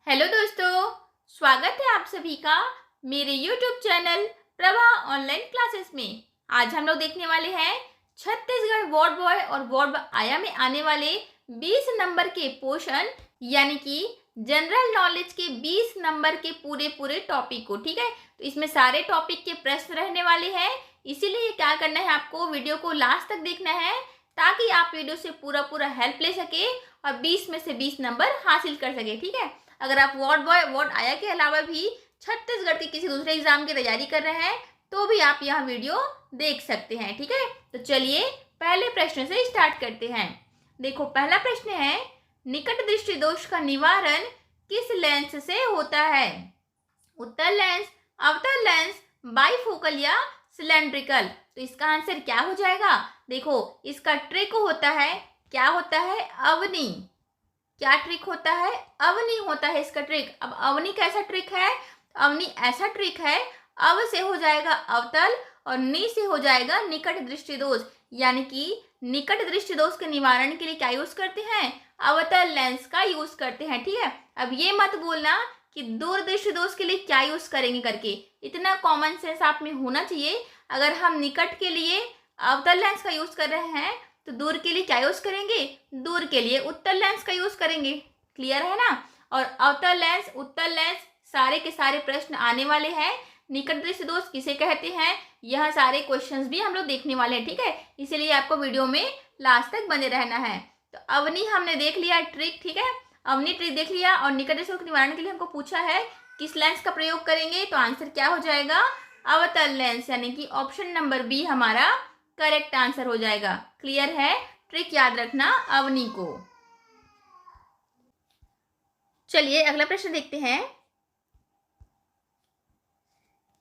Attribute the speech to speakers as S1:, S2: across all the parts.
S1: Hello दोस्तों, स्वागत है आप सभी का मेरे YouTube channel Prabha online classes में। आज हम लोग देखने वाले हैं छत्तीसगढ़ वार्ड बॉय और वार्ड आया में आने वाले 20 नंबर के पोर्शन यानी कि जनरल नॉलेज के 20 नंबर के पूरे टॉपिक को। ठीक है, तो इसमें सारे टॉपिक के प्रश्न रहने वाले हैं, इसीलिए क्या करना है, आपको वीडियो को लास्ट तक देखना है ताकि आप वीडियो से पूरा हेल्प ले सके और 20 में से 20 नंबर हासिल कर सके। ठीक है, अगर आप वार्ड बॉय वार्ड आया के अलावा भी छत्तीसगढ़ के किसी दूसरे एग्जाम की तैयारी कर रहे हैं तो भी आप यह वीडियो देख सकते हैं। ठीक है, तो चलिए पहले प्रश्न से स्टार्ट करते हैं। देखो, पहला प्रश्न है, निकट दृष्टि दोष का निवारण किस लेंस से होता है? उत्तल लेंस, अवतल लेंस, बाइफोकल या सिलेंड्रिकल। तो इसका आंसर क्या हो जाएगा? देखो, इसका ट्रिक होता है, क्या होता है? अवनी। क्या ट्रिक होता है? अवनी होता है इसका ट्रिक। अब अवनी कैसा ट्रिक है? अवनी ऐसा ट्रिक है, अव से हो जाएगा अवतल और नी से हो जाएगा निकट दृष्टि दोष, यानी कि निकट दृष्टि दोष के निवारण के लिए क्या यूज करते हैं? अवतल लेंस का यूज करते हैं। ठीक है, अब ये मत बोलना कि दूरदृष्टि दोष के लिए क्या यूज करेंगे करके, इतना कॉमन सेंस आप में होना चाहिए। अगर हम निकट के लिए अवतल लेंस का यूज कर रहे हैं तो दूर के लिए क्या यूज करेंगे? दूर के लिए उत्तल लेंस का यूज करेंगे। क्लियर है ना? और अवतल लेंस, उत्तल लेंस, सारे के सारे प्रश्न आने वाले हैं। निकट दृष्टि दोष किसे कहते हैं, यह सारे क्वेश्चंस भी हम लोग देखने वाले हैं। ठीक है, इसीलिए आपको वीडियो में लास्ट तक बने रहना है। तो अवनी हमने देख लिया ट्रिक। ठीक है, अवनी ट्रिक देख लिया और निकट दृष्टि दोष के निवारण के लिए हमको पूछा है किस लेंस का प्रयोग करेंगे, तो आंसर क्या हो जाएगा? अवतल लेंस, यानी कि ऑप्शन नंबर बी हमारा करेक्ट आंसर हो जाएगा। क्लियर है? ट्रिक याद रखना अवनी को। चलिए अगला प्रश्न देखते हैं।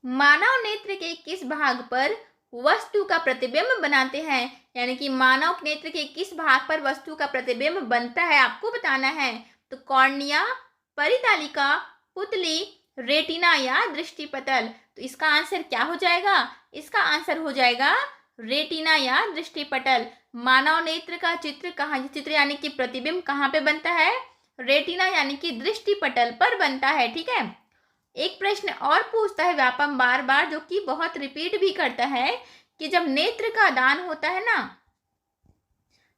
S1: मानव नेत्र के किस भाग पर वस्तु का प्रतिबिंब बनाते हैं? यानी कि मानव नेत्र के किस भाग पर वस्तु का प्रतिबिंब बनता है, आपको बताना है। तो कॉर्निया, परितालिका, पुतली, रेटिना या दृष्टिपटल। तो इसका आंसर क्या हो जाएगा? इसका आंसर हो जाएगा रेटिना या दृष्टिपटल। मानव नेत्र का चित्र कहाँ, चित्र यानी कि प्रतिबिंब कहाँ पे बनता है? रेटिना यानी कि दृष्टिपटल पर बनता है। ठीक है, एक प्रश्न और पूछता है व्यापम बार बार, जो कि बहुत रिपीट भी करता है कि जब नेत्र का दान होता है ना,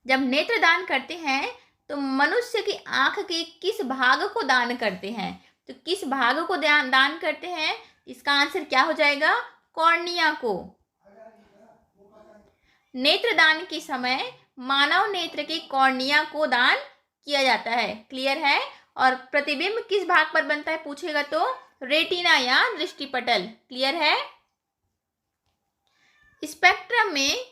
S1: जब नेत्र दान करते हैं तो मनुष्य की आंख के किस भाग को दान करते हैं? तो किस भाग को दान करते हैं? इसका आंसर क्या हो जाएगा? कॉर्निया को। नेत्रदान के समय मानव नेत्र के कॉर्निया को दान किया जाता है। क्लियर है? और प्रतिबिंब किस भाग पर बनता है पूछेगा तो रेटिना या दृष्टिपटल। क्लियर है? स्पेक्ट्रम में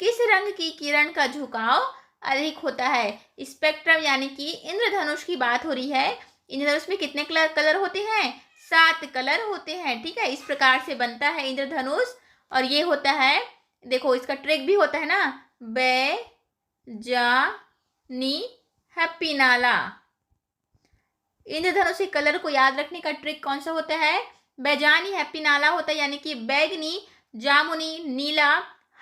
S1: किस रंग की किरण का झुकाव अधिक होता है? स्पेक्ट्रम यानी कि इंद्रधनुष की बात हो रही है। इंद्रधनुष में कितने कलर होते हैं? 7 कलर होते हैं। ठीक है, इस प्रकार से बनता है इंद्रधनुष। और ये होता है, देखो इसका ट्रिक भी होता है ना, बे जा नी हैप्पी नाला। इंद्रधनुष के कलर को याद रखने का ट्रिक कौन सा होता है? बैजानी हैप्पी नाला होता है, यानी कि बैगनी, जामुनी, नीला,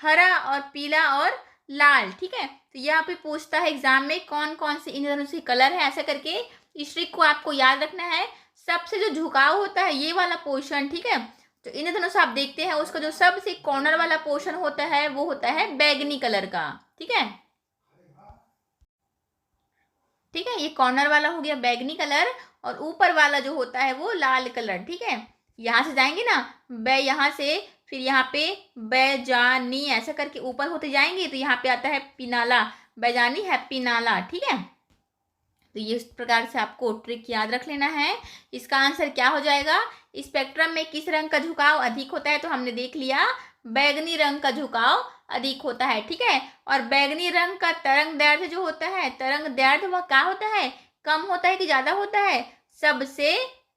S1: हरा और पीला और लाल। ठीक है, तो यहाँ पे पूछता है एग्जाम में कौन कौन से इंद्रधनुष के कलर है, ऐसा करके इस ट्रिक को आपको याद रखना है। सबसे जो झुकाव होता है ये वाला पोर्शन, ठीक है, तो इंद्रधनुष आप देखते हैं उसका जो सबसे कॉर्नर वाला पोर्शन होता है वो होता है बैगनी कलर का। ठीक है, ठीक है, ये कॉर्नर वाला हो गया बैगनी कलर और ऊपर वाला जो होता है वो लाल कलर। ठीक है, यहाँ से जाएंगे ना, बै यहाँ से फिर यहाँ पे बैजानी ऐसा करके ऊपर होते जाएंगे तो यहाँ पे आता है पिनाला, बैजानी हैप्पी नाला। ठीक है, तो ये इस प्रकार से आपको ट्रिक याद रख लेना है। इसका आंसर क्या हो जाएगा? स्पेक्ट्रम में किस रंग का झुकाव अधिक होता है? तो हमने देख लिया बैगनी रंग का झुकाव अधिक होता है। ठीक है, और बैगनी रंग का तरंग दैर्ध्य जो होता है, तरंग दैर्ध्य वह क्या होता है? कम होता है कि ज्यादा होता है? सबसे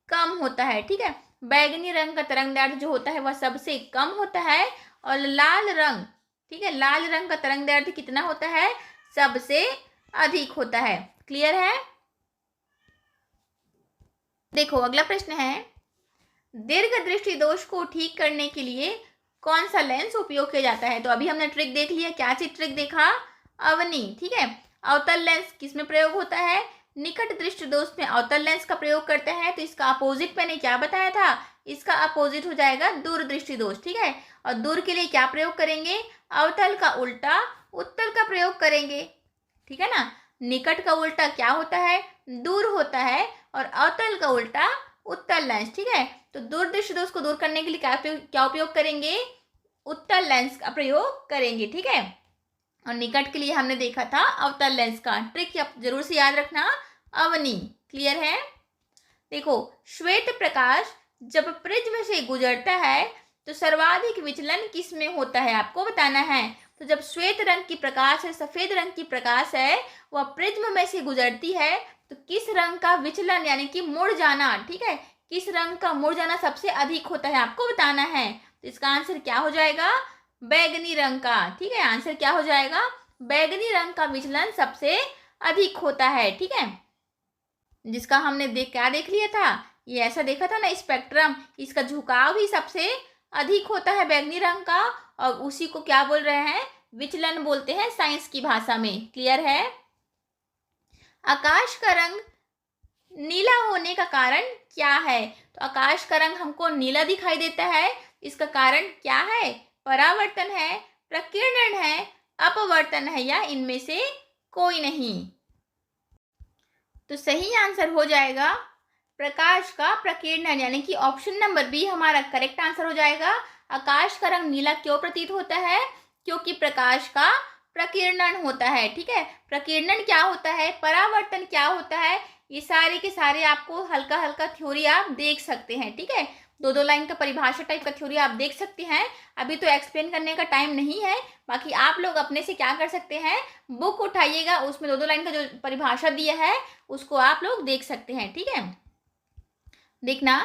S1: कम होता है। ठीक है, बैगनी रंग का तरंग दैर्ध्य जो होता है वह सबसे कम होता है। और लाल रंग, ठीक है, लाल रंग का तरंग दैर्ध्य कितना होता है? सबसे अधिक होता है। क्लियर है? देखो अगला प्रश्न है, दीर्घ दृष्टि दोष को ठीक करने के लिए कौन सा लेंस उपयोग किया जाता है? तो अभी हमने ट्रिक देख लिया, क्या चीज ट्रिक देखा? अवनी। ठीक है, अवतल लेंस किस में प्रयोग होता है? निकट दृष्टि दोष में अवतल लेंस का प्रयोग करते हैं, तो इसका अपोजिट मैंने क्या बताया था, इसका अपोजिट हो जाएगा दूर दृष्टि दोष। ठीक है, और दूर के लिए क्या प्रयोग करेंगे, अवतल का उल्टा उत्तल का प्रयोग करेंगे। ठीक है ना, निकट का उल्टा क्या होता है, दूर होता है, और अवतल का उल्टा उत्तल लेंस। ठीक है, तो दूर दृष्टि दोष को दूर करने के लिए क्या उपयोग करेंगे, उत्तल लेंस का प्रयोग करेंगे। ठीक है, और निकट के लिए हमने देखा था अवतल लेंस का। ट्रिक आप जरूर से याद रखना, अवनी। क्लियर है। देखो, श्वेत प्रकाश जब प्रिज्म से गुजरता है तो सर्वाधिक विचलन किस में होता है, आपको बताना है। तो जब श्वेत रंग की प्रकाश है, सफेद रंग की प्रकाश है, वह प्रिज्म में से गुजरती है, तो किस रंग का विचलन यानी कि मुड़ जाना, ठीक है, किस रंग का मुड़ जाना सबसे अधिक होता है, आपको बताना है। तो इसका आंसर क्या हो जाएगा, बैगनी रंग का। ठीक है, आंसर क्या हो जाएगा, बैगनी रंग का विचलन सबसे अधिक होता है। ठीक है, जिसका हमने क्या देख लिया था, ये ऐसा देखा था ना स्पेक्ट्रम, इसका झुकाव भी सबसे अधिक होता है बैगनी रंग का, और उसी को क्या बोल रहे हैं, विचलन बोलते हैं साइंस की भाषा में। क्लियर है। आकाश का रंग नीला होने का कारण क्या है, तो आकाश का रंग हमको नीला दिखाई देता है, इसका कारण क्या है, परावर्तन है, प्रकीर्णन है, अपवर्तन है, या इनमें से कोई नहीं। तो सही आंसर हो जाएगा प्रकाश का प्रकीर्णन, यानी कि ऑप्शन नंबर बी हमारा करेक्ट आंसर हो जाएगा। आकाश का रंग नीला क्यों प्रतीत होता है, क्योंकि प्रकाश का प्रकीर्णन होता है। ठीक है, प्रकीर्णन क्या होता है, परावर्तन क्या होता है, ये सारे के सारे आपको हल्का हल्का थ्योरी आप देख सकते हैं। ठीक है, दो दो लाइन का परिभाषा टाइप का थ्योरी आप देख सकते हैं। अभी तो एक्सप्लेन करने का टाइम नहीं है, बाकी आप लोग अपने से क्या कर सकते हैं, बुक उठाइएगा, उसमें दो दो लाइन का जो परिभाषा दिया है उसको आप लोग देख सकते हैं। ठीक है, देखना,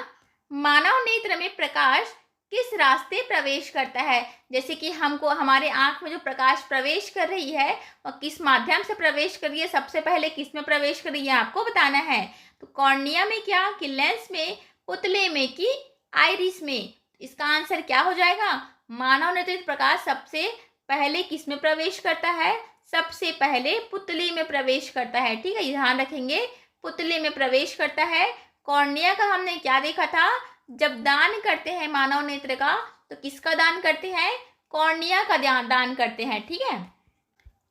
S1: मानव नेत्र में प्रकाश किस रास्ते प्रवेश करता है, जैसे कि हमको हमारे आंख में जो प्रकाश प्रवेश कर रही है वह किस माध्यम से प्रवेश कर रही है, सबसे पहले किस में प्रवेश कर रही है आपको बताना है। तो कॉर्निया में क्या, कि लेंस में, पुतले में, कि आइरिस में। इसका आंसर क्या हो जाएगा, मानव नेत्रित प्रकाश सबसे पहले किस में प्रवेश करता है, सबसे पहले पुतली में प्रवेश करता है। ठीक है, ध्यान रखेंगे, पुतले में प्रवेश करता है। कॉर्निया का हमने क्या देखा था, जब दान करते हैं मानव नेत्र का तो किसका दान करते हैं, कॉर्निया का दान करते हैं। ठीक है,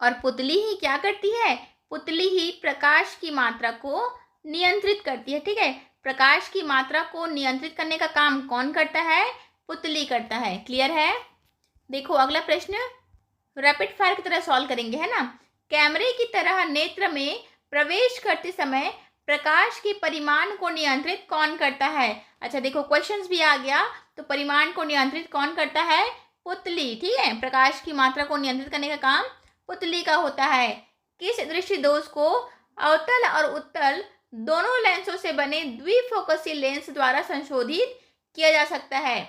S1: और पुतली ही क्या करती है, पुतली ही प्रकाश की मात्रा को नियंत्रित करती है। ठीक है, प्रकाश की मात्रा को नियंत्रित करने का काम कौन करता है, पुतली करता है। क्लियर है। देखो अगला प्रश्न रैपिड फायर की तरह सॉल्व करेंगे, है ना। कैमरे की तरह नेत्र में प्रवेश करते समय प्रकाश के परिमाण को नियंत्रित कौन करता है। अच्छा देखो, क्वेश्चंस भी आ गया, तो परिमाण को नियंत्रित कौन करता है, पुतली। ठीक है, प्रकाश की मात्रा को नियंत्रित करने का काम पुतली का होता है। किस दृष्टि दोष को अवतल और उत्तल दोनों लेंसों से बने द्विफोकसी लेंस द्वारा संशोधित किया जा सकता है।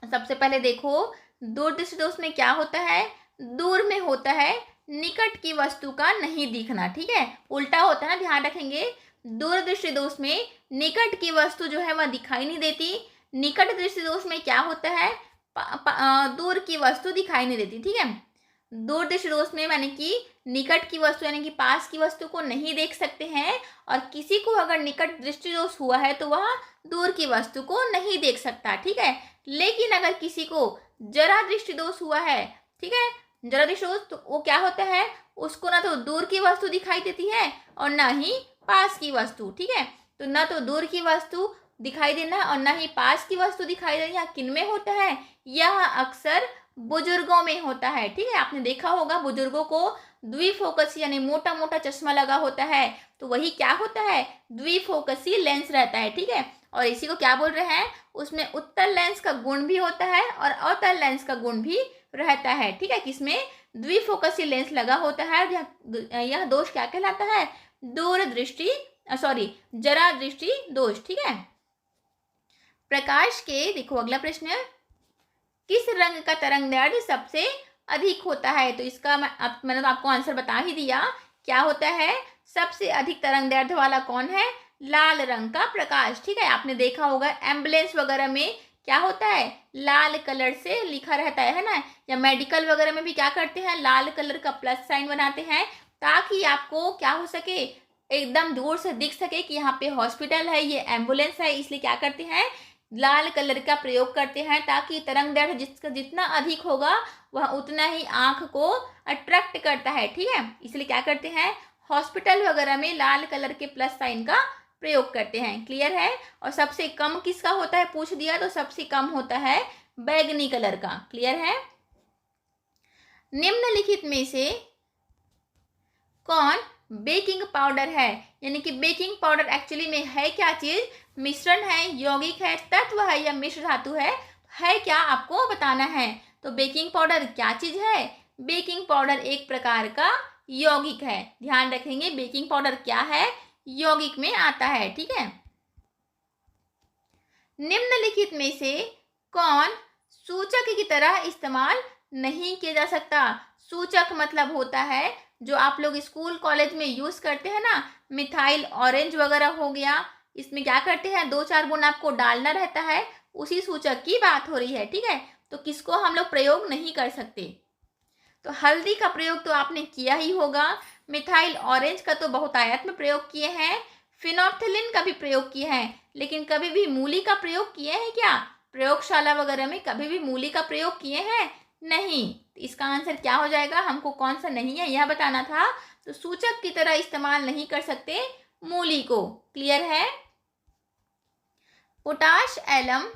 S1: सबसे पहले देखो, दूर दृष्टि दोष में क्या होता है, दूर में होता है निकट की वस्तु का नहीं दिखना। ठीक है, उल्टा होता है ना, ध्यान रखेंगे। दूर दृष्टि दोष में निकट की वस्तु जो है वह दिखाई नहीं देती, निकट दृष्टि दोष में क्या होता है, दूर की वस्तु दिखाई नहीं देती। ठीक है, दूर दृष्टि दोष में यानी कि निकट की वस्तु यानी कि पास की वस्तु को नहीं देख सकते हैं, और किसी को अगर निकट दृष्टि दोष हुआ है तो वह दूर की वस्तु को नहीं देख सकता। ठीक है, लेकिन अगर किसी को जरा दृष्टि दोष हुआ है, ठीक है, जरा दृष्टि दोष, तो वो क्या होता है, उसको ना तो दूर की वस्तु दिखाई देती है और ना ही पास की वस्तु। ठीक है, तो ना तो दूर की वस्तु दिखाई देना और ना ही पास की वस्तु दिखाई देना, किन में होता है, यह अक्सर बुजुर्गों में होता है। ठीक है, आपने देखा होगा बुजुर्गों को द्विफोकसी यानी मोटा मोटा चश्मा लगा होता है, तो वही क्या होता है, द्विफोकसी लेंस रहता है। ठीक है, और इसी को क्या बोल रहे हैं, उसमें उत्तल लेंस का गुण भी होता है और अवतल लेंस का गुण भी रहता है। ठीक है, किसमें द्विफोकसी लेंस लगा होता है, यह दोष क्या कहलाता है, दूर दृष्टि जरा दृष्टि दोष। ठीक है, प्रकाश के, देखो अगला प्रश्न, किस रंग का तरंगदैर्ध्य सबसे अधिक होता है। तो इसका मैंने तो आपको आंसर बता ही दिया, क्या होता है, सबसे अधिक तरंगदैर्ध्य वाला कौन है, लाल रंग का प्रकाश। ठीक है, आपने देखा होगा एम्बुलेंस वगैरह में क्या होता है, लाल कलर से लिखा रहता है ना, या मेडिकल वगैरह में भी क्या करते हैं, लाल कलर का प्लस साइन बनाते हैं, ताकि आपको क्या हो सके, एकदम दूर से दिख सके कि यहाँ पे हॉस्पिटल है, ये एम्बुलेंस है, इसलिए क्या करते हैं, लाल कलर का प्रयोग करते हैं, ताकि तरंग दैर्ध्य जिसका जितना अधिक होगा वह उतना ही आँख को अट्रैक्ट करता है। ठीक है, इसलिए क्या करते हैं, हॉस्पिटल वगैरह में लाल कलर के प्लस साइन का प्रयोग करते हैं। क्लियर है। और सबसे कम किसका होता है पूछ दिया, तो सबसे कम होता है बैगनी कलर का। क्लियर है। निम्नलिखित में से कौन बेकिंग पाउडर है, यानी कि बेकिंग पाउडर एक्चुअली में है क्या चीज, मिश्रण है, यौगिक है, तत्व है या मिश्र धातु है क्या, आपको बताना है। तो बेकिंग पाउडर क्या चीज है, बेकिंग पाउडर एक प्रकार का यौगिक है। ध्यान रखेंगे, बेकिंग पाउडर क्या है, यौगिक में आता है। ठीक है। निम्नलिखित में से कौन सूचक की तरह इस्तेमाल नहीं किया जा सकता। सूचक मतलब होता है जो आप लोग स्कूल कॉलेज में यूज करते हैं ना, मिथाइल ऑरेंज वगैरह हो गया, इसमें क्या करते हैं, 2-4 गुण आपको डालना रहता है, उसी सूचक की बात हो रही है। ठीक है, तो किसको हम लोग प्रयोग नहीं कर सकते, तो हल्दी का प्रयोग तो आपने किया ही होगा, मिथाइल ऑरेंज का तो बहुतायत में प्रयोग किए हैं, फिनोप्थिलिन का भी प्रयोग किए हैं, लेकिन कभी भी मूली का प्रयोग किए हैं क्या, प्रयोगशाला वगैरह में कभी भी मूली का प्रयोग किए हैं, नहीं। इसका आंसर क्या हो जाएगा, हमको कौन सा नहीं है यह बताना था। तो सूचक की तरह इस्तेमाल नहीं कर सकते मूली को। क्लियर है। पोटाश एलम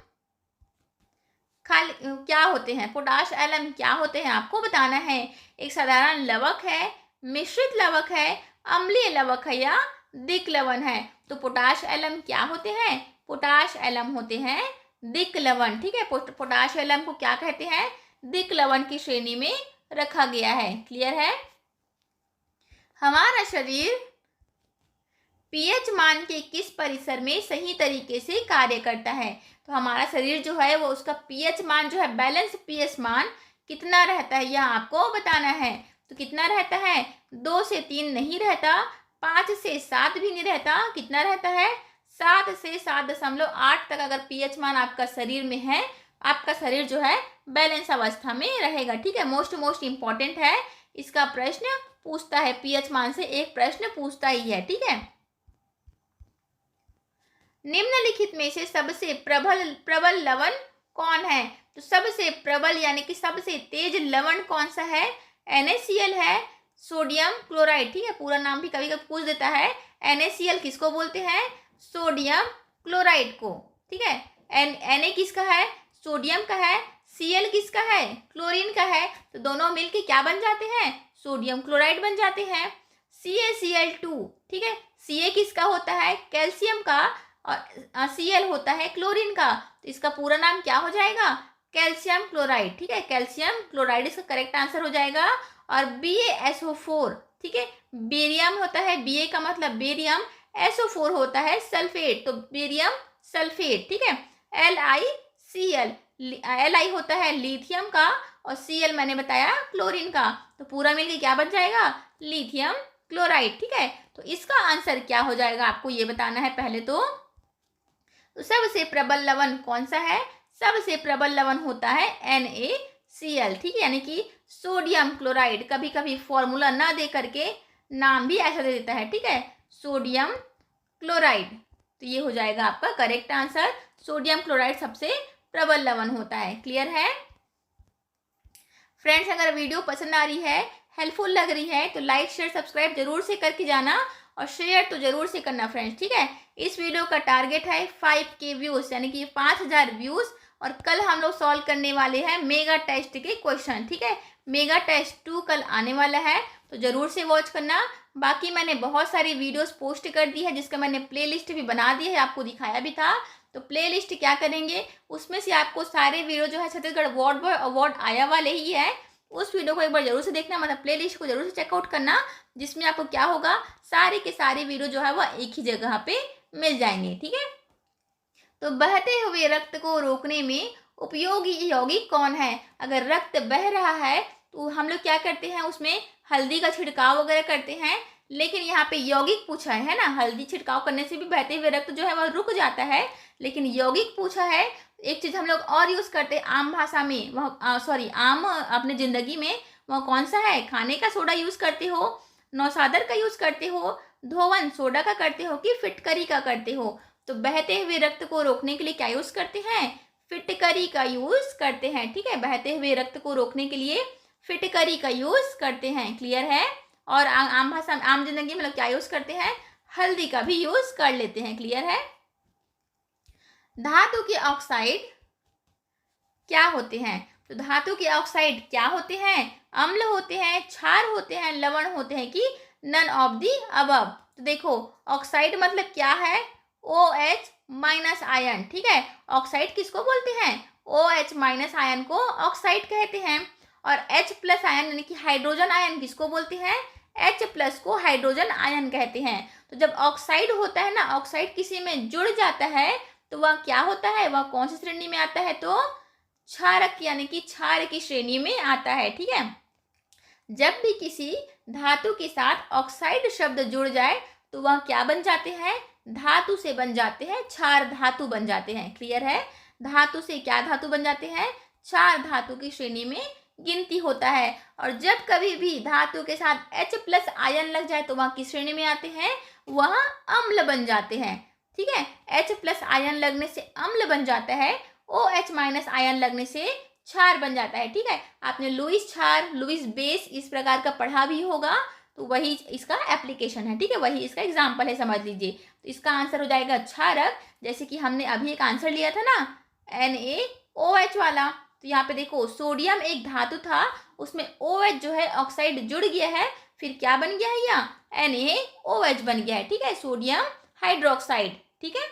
S1: खाली क्या होते हैं, पोटाश एलम क्या होते हैं आपको बताना है। एक साधारण लवक है, मिश्रित लवक है, अम्लीय लवक है या दिक लवण है। तो पोटाश एलम क्या होते हैं, पोटाश एलम होते हैं दिक लवण। ठीक है, पोटाश एलम को क्या कहते हैं, दिक लवण की श्रेणी में रखा गया है। क्लियर है। हमारा शरीर पीएच मान के किस परिसर में सही तरीके से कार्य करता है। तो हमारा शरीर जो है वो उसका पीएच मान जो है, बैलेंस पीएच मान कितना रहता है यह आपको बताना है। तो कितना रहता है, 2 से 3 नहीं रहता, 5 से 7 भी नहीं रहता, कितना रहता है, 7 से 7.8 तक अगर पीएच मान आपका शरीर में है, आपका शरीर जो है बैलेंस अवस्था में रहेगा। ठीक है, मोस्ट इंपॉर्टेंट है, इसका प्रश्न पूछता है, पीएच मान से एक प्रश्न पूछता ही है। ठीक है। निम्नलिखित में से सबसे प्रबल लवण कौन है। तो सबसे प्रबल यानी कि सबसे तेज लवण कौन सा है, NaCl है, सोडियम क्लोराइड। ठीक है, पूरा नाम भी कभी कभी पूछ देता है। NaCl किसको बोलते हैं, सोडियम क्लोराइड को। ठीक है, Na किसका है, सोडियम का है, Cl किसका है, क्लोरीन का है, तो दोनों मिलके क्या बन जाते हैं, सोडियम क्लोराइड बन जाते हैं। CaCl2। ठीक है, Ca किसका होता है, कैल्शियम का, और Cl होता है क्लोरीन का, तो इसका पूरा नाम क्या हो जाएगा, कैल्शियम क्लोराइड। ठीक है, कैल्शियम क्लोराइड इसका करेक्ट आंसर हो जाएगा। और BaSO4। ठीक है, बेरियम होता है, Ba का मतलब बेरियम, SO4 होता है सल्फेट, तो बेरियम सल्फेट। ठीक है, LiCl, Li होता है लिथियम का, और Cl मैंने बताया क्लोरीन का, तो पूरा मिलके क्या बन जाएगा, लिथियम क्लोराइड। ठीक है, तो इसका आंसर क्या हो जाएगा आपको ये बताना है पहले तो सबसे प्रबल लवण कौन सा है, सबसे प्रबल लवण होता है NaCl। ठीक है, यानी कि सोडियम क्लोराइड, कभी कभी फॉर्मूला ना दे करके नाम भी ऐसा दे देता है। ठीक है, सोडियम क्लोराइड, तो ये हो जाएगा आपका करेक्ट आंसर, सोडियम क्लोराइड सबसे प्रबल लवण होता है। क्लियर है फ्रेंड्स। अगर वीडियो पसंद आ रही है, हेल्पफुल लग रही है, तो लाइक शेयर सब्सक्राइब जरूर से करके जाना, और शेयर तो जरूर से करना फ्रेंड्स। ठीक है, इस वीडियो का टारगेट है 5K व्यूज, यानी कि 5000 व्यूज, और कल हम लोग सॉल्व करने वाले हैं मेगा टेस्ट के क्वेश्चन। ठीक है, मेगा टेस्ट 2 कल आने वाला है, तो जरूर से वॉच करना। बाकी मैंने बहुत सारी वीडियोस पोस्ट कर दी है, जिसका मैंने प्लेलिस्ट भी बना दी है, आपको दिखाया भी था। तो प्लेलिस्ट क्या करेंगे, उसमें से आपको सारे वीडियो जो है छत्तीसगढ़ वॉर्ड बॉय अवार्ड आया वाले ही है, उस वीडियो को एक बार जरूर से देखना, मतलब प्लेलिस्ट को जरूर से चेकआउट करना, जिसमें आपको क्या होगा, सारे के सारे वीडियो जो है वह एक ही जगह पे मिल जाएंगे। ठीक है, तो बहते हुए रक्त को रोकने में उपयोगी यौगिक कौन है। अगर रक्त बह रहा है तो हम लोग क्या करते हैं, उसमें हल्दी का छिड़काव वगैरह करते हैं, लेकिन यहाँ पे यौगिक पूछा है ना, हल्दी छिड़काव करने से भी बहते हुए रक्त जो है वह रुक जाता है, लेकिन यौगिक पूछा है। एक चीज हम लोग और यूज करते हैं आम भाषा में, वह सॉरी आम अपने जिंदगी में, वह कौन सा है, खाने का सोडा यूज करते हो, नौसादर का यूज करते हो, धोवन सोडा का करते हो कि फिटकरी का करते हो? तो बहते हुए रक्त को रोकने के लिए क्या यूज करते हैं? फिटकरी का यूज करते हैं। ठीक है, बहते हुए रक्त को रोकने के लिए फिटकरी का यूज करते हैं। क्लियर है? और आम भाषा आम जिंदगी में लोग क्या यूज करते हैं? हल्दी का भी यूज कर लेते हैं। क्लियर है? धातु के ऑक्साइड क्या होते हैं? तो धातु के ऑक्साइड क्या होते हैं? अम्ल होते हैं, क्षार होते हैं, लवण होते हैं कि नन ऑफ दी अबव? तो देखो, ऑक्साइड मतलब क्या है? OH minus ion. ठीक है, ऑक्साइड किसको बोलते हैं? OH माइनस आयन को ऑक्साइड कहते हैं। और H प्लस आयन यानी कि हाइड्रोजन आयन किसको बोलते हैं? H प्लस को हाइड्रोजन आयन कहते हैं। तो जब ऑक्साइड होता है ना, ऑक्साइड किसी में जुड़ जाता है तो वह क्या होता है? वह कौन सी श्रेणी में आता है? तो क्षारक यानी कि क्षार की श्रेणी में आता है। ठीक है, जब भी किसी धातु के साथ ऑक्साइड शब्द जुड़ जाए तो वह क्या बन जाते हैं? धातु से बन जाते हैं, क्षार धातु बन जाते हैं। क्लियर है? धातु से क्या धातु बन जाते हैं? क्षार धातु की श्रेणी में गिनती होता है। और जब कभी भी धातु के साथ H प्लस आयन लग जाए तो वह किस श्रेणी में आते हैं? वह अम्ल बन जाते हैं। ठीक है, H प्लस आयन लगने से अम्ल बन जाता है, OH माइनस आयन लगने से क्षार बन जाता है। ठीक है, आपने लुईस क्षार, लुईस बेस इस प्रकार का पढ़ा भी होगा, तो वही इसका एप्लीकेशन है। ठीक है, वही इसका एग्जाम्पल है, समझ लीजिए। तो इसका आंसर हो जाएगा क्षारक। जैसे कि हमने अभी एक आंसर लिया था ना, NaOH वाला। तो यहाँ पे देखो, सोडियम एक धातु था, उसमें OH जो है ऑक्साइड जुड़ गया है, फिर क्या बन गया है? यहाँ NaOH बन गया है। ठीक है, सोडियम हाइड्रोक्साइड। ठीक है,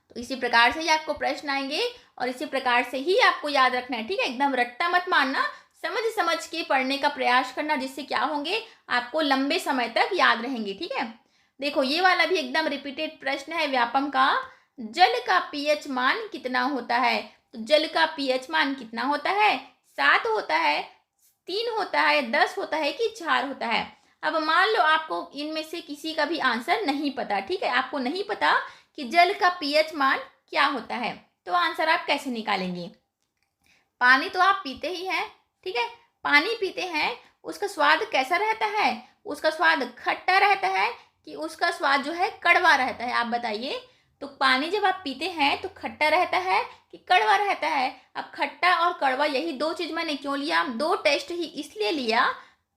S1: तो इसी प्रकार से ही आपको प्रश्न आएंगे और इसी प्रकार से ही आपको याद रखना है। ठीक है, एकदम रट्टा मत मारना, समझ समझ के पढ़ने का प्रयास करना, जिससे क्या होंगे? आपको लंबे समय तक याद रहेंगे। ठीक है, देखो ये वाला भी एकदम रिपीटेड प्रश्न है व्यापम का। जल का पीएच मान कितना होता है? तो जल का पीएच मान कितना होता है? 7 होता है, 3 होता है, 10 होता है कि 4 होता है? अब मान लो आपको इनमें से किसी का भी आंसर नहीं पता। ठीक है, आपको नहीं पता कि जल का पीएच मान क्या होता है, तो आंसर आप कैसे निकालेंगे? पानी तो आप पीते ही हैं। ठीक है, पानी पीते हैं, उसका स्वाद कैसा रहता है? उसका स्वाद खट्टा रहता है कि उसका स्वाद जो है कड़वा रहता है? आप बताइए। तो पानी जब आप पीते हैं तो खट्टा रहता है कि कड़वा रहता है? अब खट्टा और कड़वा यही दो चीज मैंने क्यों लिया? 2 टेस्ट ही इसलिए लिया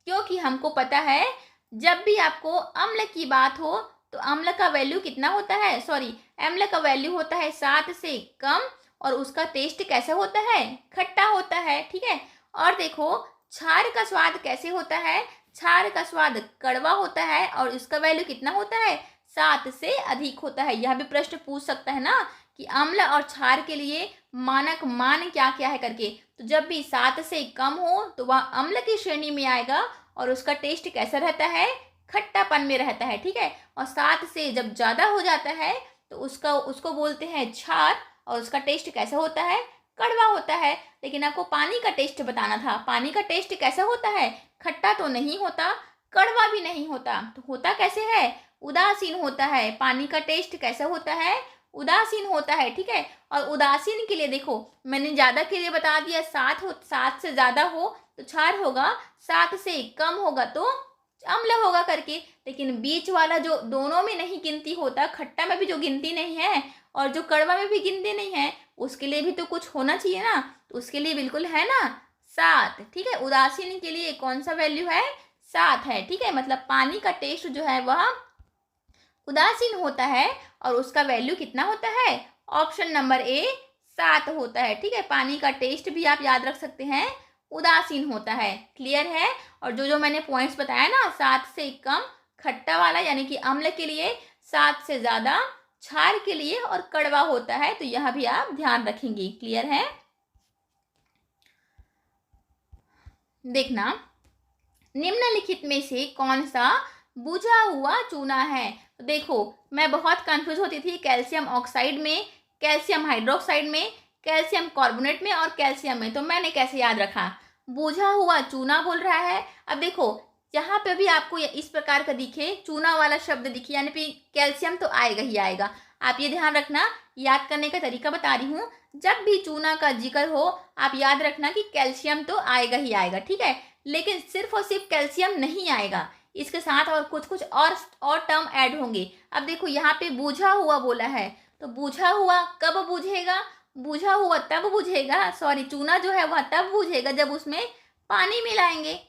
S1: क्योंकि हमको पता है जब भी आपको अम्ल की बात हो तो अम्ल का वैल्यू कितना होता है? अम्ल का वैल्यू होता है 7 से कम, और उसका टेस्ट कैसे होता है? खट्टा होता है। ठीक है, और देखो क्षार का स्वाद कैसे होता है? क्षार का स्वाद कड़वा होता है और उसका वैल्यू कितना होता है? 7 से अधिक होता है। यह भी प्रश्न पूछ सकता है ना कि अम्ल और क्षार के लिए मानक मान क्या क्या है करके। तो जब भी 7 से कम हो तो वह अम्ल की श्रेणी में आएगा और उसका टेस्ट कैसा रहता है? खट्टापन में रहता है। ठीक है, और 7 से जब ज़्यादा हो जाता है तो उसको बोलते हैं क्षार, और उसका टेस्ट कैसा होता है? कड़वा होता है। लेकिन आपको पानी का टेस्ट बताना था। पानी का टेस्ट कैसा होता है? खट्टा तो नहीं होता, कड़वा भी नहीं होता, तो होता कैसे है? उदासीन होता है। पानी का टेस्ट कैसा होता है? उदासीन होता है। ठीक है, और उदासीन के लिए देखो मैंने ज़्यादा के लिए बता दिया, 7 से ज़्यादा हो तो क्षार होगा, 7 से कम होगा तो अम्ल होगा करके। लेकिन बीच वाला जो दोनों में नहीं गिनती होता, खट्टा में भी जो गिनती नहीं है और जो कड़वा में भी गिनती नहीं है, उसके लिए भी तो कुछ होना चाहिए ना। तो उसके लिए बिल्कुल है ना 7। ठीक है, उदासीन के लिए कौन सा वैल्यू है? 7 है। ठीक है, मतलब पानी का टेस्ट जो है वह उदासीन होता है और उसका वैल्यू कितना होता है? ऑप्शन नंबर ए 7 होता है। ठीक है, पानी का टेस्ट भी आप याद रख सकते हैं, उदासीन होता है। क्लियर है? और जो जो मैंने पॉइंट्स बताया ना, 7 से कम खट्टा वाला यानी कि अम्ल के लिए, 7 से ज़्यादा क्षार के लिए, और कड़वा होता है, तो यह भी आप ध्यान रखेंगे। क्लियर है? देखना, निम्नलिखित में से कौन सा बुझा हुआ चूना है? तो देखो मैं बहुत कंफ्यूज होती थी कैल्शियम ऑक्साइड में, कैल्शियम हाइड्रोक्साइड में, कैल्शियम कार्बोनेट में और कैल्शियम में। तो मैंने कैसे याद रखा? बुझा हुआ चूना बोल रहा है। अब देखो जहाँ पे भी आपको इस प्रकार का दिखे, चूना वाला शब्द दिखे, यानी कि कैल्शियम तो आएगा ही आएगा। आप ये ध्यान रखना, याद करने का तरीका बता रही हूँ। जब भी चूना का जिक्र हो आप याद रखना कि कैल्शियम तो आएगा ही आएगा। ठीक है, लेकिन सिर्फ और सिर्फ कैल्शियम नहीं आएगा, इसके साथ और कुछ कुछ और टर्म ऐड होंगे। अब देखो यहाँ पे बुझा हुआ बोला है, तो बुझा हुआ कब बुझेगा? बुझा हुआ तब बुझेगा, सॉरी, चूना जो है वह तब बुझेगा जब उसमें पानी मिलाएंगे,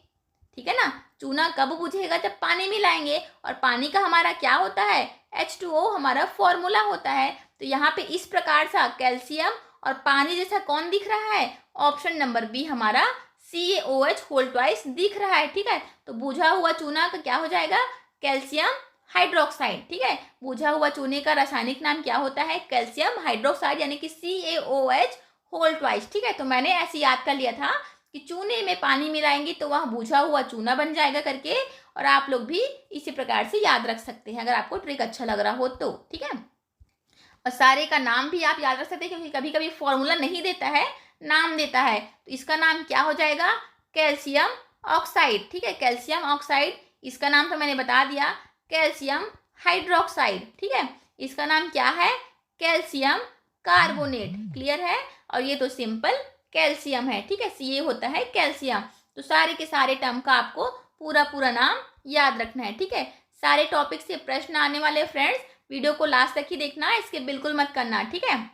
S1: ठीक है ना। चूना कब बुझेगा? जब पानी मिलाएंगे, और पानी का हमारा क्या होता है? H2O हमारा फॉर्मूला होता है। तो यहाँ पे इस प्रकार से कैल्शियम और पानी जैसा कौन दिख रहा है? ऑप्शन नंबर बी हमारा CaOH होल ट्वाइस दिख रहा है, ठीक है। तो बुझा हुआ चूना का क्या हो जाएगा? कैल्शियम हाइड्रोक्साइड, ठीक है। बुझा हुआ चूने का रासायनिक नाम क्या होता है? कैल्शियम हाइड्रोक्साइड, यानी कि CaOH होल ट्वाइस, ठीक है। तो मैंने ऐसे याद कर लिया था कि चूने में पानी मिलाएंगे तो वह बुझा हुआ चूना बन जाएगा करके, और आप लोग भी इसी प्रकार से याद रख सकते हैं अगर आपको ट्रिक अच्छा लग रहा हो तो, ठीक है। और सारे का नाम भी आप याद रख सकते हैं, क्योंकि कभी कभी फॉर्मूला नहीं देता है, नाम देता है। तो इसका नाम क्या हो जाएगा? कैल्शियम ऑक्साइड, ठीक है। कैल्शियम ऑक्साइड, इसका नाम तो मैंने बता दिया, कैल्शियम हाइड्रोक्साइड, ठीक है। इसका नाम क्या है? कैल्शियम कार्बोनेट, क्लियर है। और ये तो सिंपल कैल्शियम है, ठीक है। Ca होता है कैल्शियम। तो सारे के सारे टर्म का आपको पूरा पूरा नाम याद रखना है, ठीक है। सारे टॉपिक से प्रश्न आने वाले फ्रेंड्स, वीडियो को लास्ट तक ही देखना, इसके बिल्कुल मत करना, ठीक है।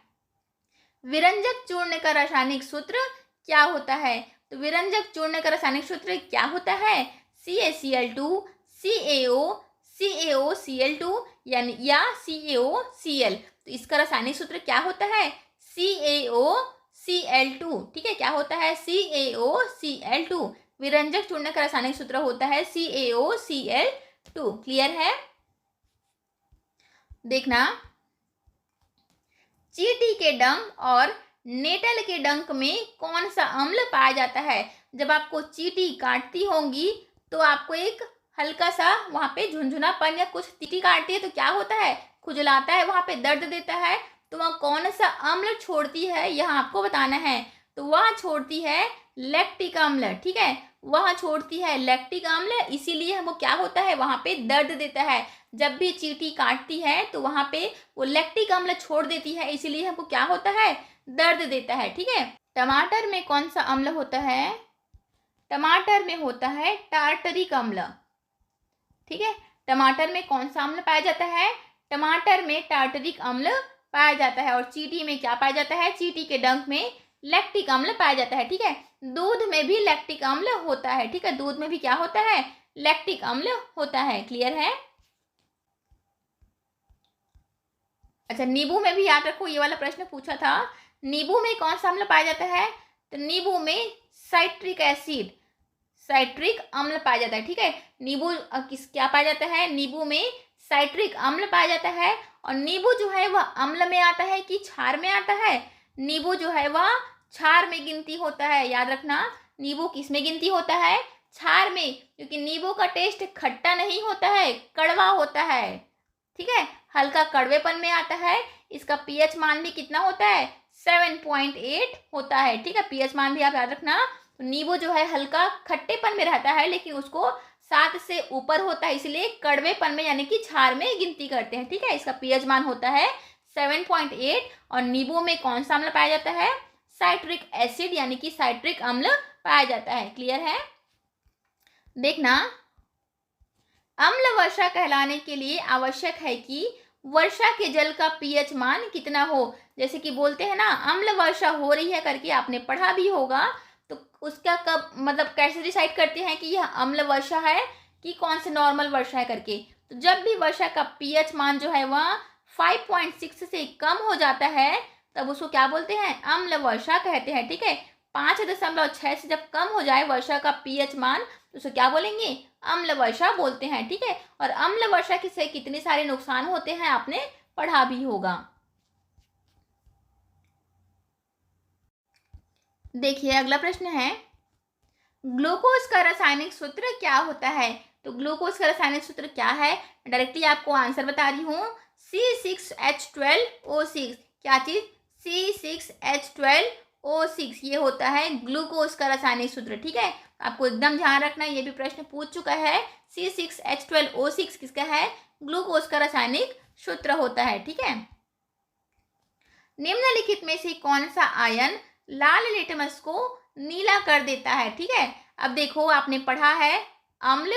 S1: विरंजक चूर्ण का रासायनिक सूत्र क्या होता है? तो विरंजक चूर्ण का रासायनिक सूत्र क्या होता है? CaCl2 CaO CaOCl2 यानी या CaOCl। तो इसका रासायनिक सूत्र क्या होता है? CaOCl2, ठीक है। क्या होता है? CaOCl2। विरंजक चूर्ण का रासायनिक सूत्र होता है CaOCl2, क्लियर है। देखना, चींटी के डंक और नेटल के डंक में कौन सा अम्ल पाया जाता है? जब आपको चींटी काटती होंगी तो आपको एक हल्का सा वहां पे झुंझुनापन या कुछ चींटी काटती है तो क्या होता है? खुजलाता है, वहां पे दर्द देता है। तो वह कौन सा अम्ल छोड़ती है, यह आपको बताना है। तो वह छोड़ती है लैक्टिक अम्ल, ठीक है। वह छोड़ती है लैक्टिक अम्ल, इसीलिए हमको क्या होता है? वहां पे दर्द देता है। जब भी चींटी काटती है तो वहां पे वो लैक्टिक अम्ल छोड़ देती है, इसीलिए हमको क्या होता है? दर्द देता है, ठीक है। टमाटर में कौन सा अम्ल होता है? टमाटर में होता है टार्टरिक अम्ल, ठीक है। टमाटर में कौन सा अम्ल पाया जाता है? टमाटर में टार्टरिक अम्ल पाया जाता है। और चींटी में क्या पाया जाता है? चींटी के डंक में लैक्टिक अम्ल पाया जाता है, ठीक है। दूध में भी लैक्टिक अम्ल होता है, ठीक है। दूध में भी क्या होता है? लैक्टिक अम्ल होता है, क्लियर है। अच्छा, नींबू में भी याद रखो, ये वाला प्रश्न पूछा था। नींबू में कौन सा अम्ल पाया जाता है? तो नींबू में साइट्रिक एसिड, साइट्रिक अम्ल पाया जाता है, ठीक है। नींबू किस क्या पाया जाता है? नींबू में साइट्रिक अम्ल पाया जाता है। और नींबू जो है वह अम्ल में आता है कि क्षार में आता है? नींबू जो है वह क्षार में गिनती होता है, याद रखना। नींबू किस में गिनती होता है? क्षार में, क्योंकि नींबू का टेस्ट खट्टा नहीं होता है, कड़वा होता है, ठीक है। हल्का कड़वेपन में आता है। इसका पीएच मान भी कितना होता है? 7.8 होता है, ठीक है। पीएच मान भी आप याद रखना। तो नींबू जो है हल्का खट्टेपन में रहता है, लेकिन उसको 7 से ऊपर होता है, इसलिए कड़वेपन में यानी कि क्षार में गिनती करते हैं, ठीक है। इसका पीएच मान होता है 7.8। और नींबू में कौन सा अम्ल पाया जाता है? साइट्रिक एसिड यानी कि साइट्रिक अम्ल पाया जाता है, क्लियर है। देखना, अम्ल वर्षा कहलाने के लिए आवश्यक है कि वर्षा के जल का पीएच मान कितना हो। जैसे कि बोलते हैं ना, अम्ल वर्षा हो रही है करके, आपने पढ़ा भी होगा। तो उसका कब मतलब कैसे डिसाइड करते हैं कि यह अम्ल वर्षा है कि कौन से नॉर्मल वर्षा है करके? तो जब भी वर्षा का पीएच मान जो है वह 5.6 से कम हो जाता है तब उसको क्या बोलते हैं? अम्ल वर्षा कहते हैं, ठीक है। 5.6 से जब कम हो जाए वर्षा का पीएच मान तो उसे क्या बोलेंगे? अम्ल वर्षा बोलते हैं, ठीक है। और अम्ल वर्षा से कितने सारे नुकसान होते हैं आपने पढ़ा भी होगा। देखिए, अगला प्रश्न है, ग्लूकोज का रासायनिक सूत्र क्या होता है? तो ग्लूकोज का रासायनिक सूत्र क्या है? डायरेक्टली आपको आंसर बता रही हूँ, C6H12O6। क्या चीज? C6H12O6, ये होता है ग्लूकोज का रासायनिक सूत्र, ठीक है। आपको एकदम ध्यान रखना, ये भी प्रश्न पूछ चुका है। C6H12O6 किसका है? ग्लूकोज का रासायनिक सूत्र होता है, ठीक है। निम्नलिखित में से कौन सा आयन लाल लिटमस को नीला कर देता है? ठीक है, अब देखो, आपने पढ़ा है अम्ल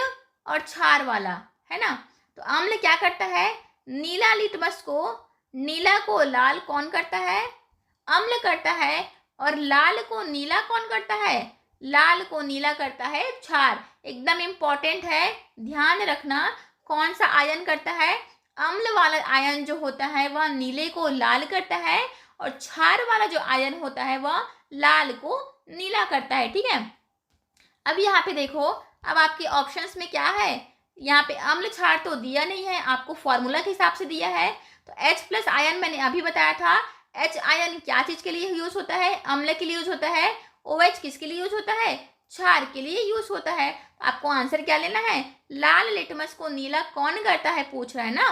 S1: और क्षार वाला, है ना। तो अम्ल क्या करता है, नीला लिटमस को, नीला को लाल कौन करता है, अम्ल करता है। और लाल को नीला कौन करता है, लाल को नीला करता है क्षार। एकदम इम्पॉर्टेंट है, ध्यान रखना। कौन सा आयन करता है, अम्ल वाला आयन जो होता है वह नीले को लाल करता है, और क्षार वाला जो आयन होता है वह लाल को नीला करता है, ठीक है। अब यहाँ पे देखो, अब आपके ऑप्शंस में क्या है, यहाँ पे अम्ल क्षार तो दिया नहीं है, आपको फॉर्मूला के हिसाब से दिया है। तो H+ आयन मैंने अभी बताया था। H आयन क्या चीज के लिए यूज होता है, अम्ल के लिए यूज होता है। OH किसके लिए यूज होता है, क्षार के लिए यूज होता है। तो आपको आंसर क्या लेना है, लाल लिटमस को नीला कौन करता है पूछ रहा है ना।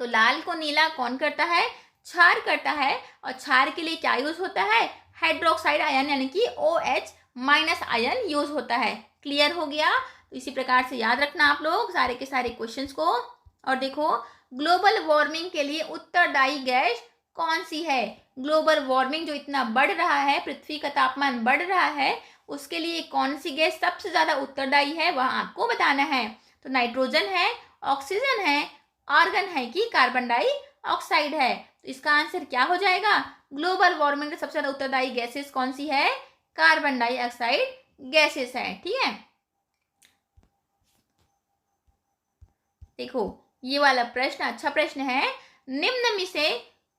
S1: तो लाल को नीला कौन करता है, क्षार करता है। और क्षार के लिए क्या यूज होता है, हाइड्रोक्साइड आयन यानी कि OH- आयन यूज होता है। क्लियर हो गया। तो इसी प्रकार से याद रखना आप लोग सारे के सारे क्वेश्चंस को। और देखो, ग्लोबल वार्मिंग के लिए उत्तरदायी गैस कौन सी है। ग्लोबल वार्मिंग जो इतना बढ़ रहा है, पृथ्वी का तापमान बढ़ रहा है, उसके लिए कौन सी गैस सबसे ज्यादा उत्तरदायी है वह आपको बताना है। तो नाइट्रोजन है, ऑक्सीजन है, आर्गन है कि कार्बन डाइऑक्साइड है। तो इसका आंसर क्या हो जाएगा, ग्लोबल वार्मिंग में सबसे ज्यादा उत्तरदायी गैसेस कौन सी है, कार्बन डाइऑक्साइड गैसेस है, ठीक है। देखो, ये वाला प्रश्न अच्छा प्रश्न है। निम्न में से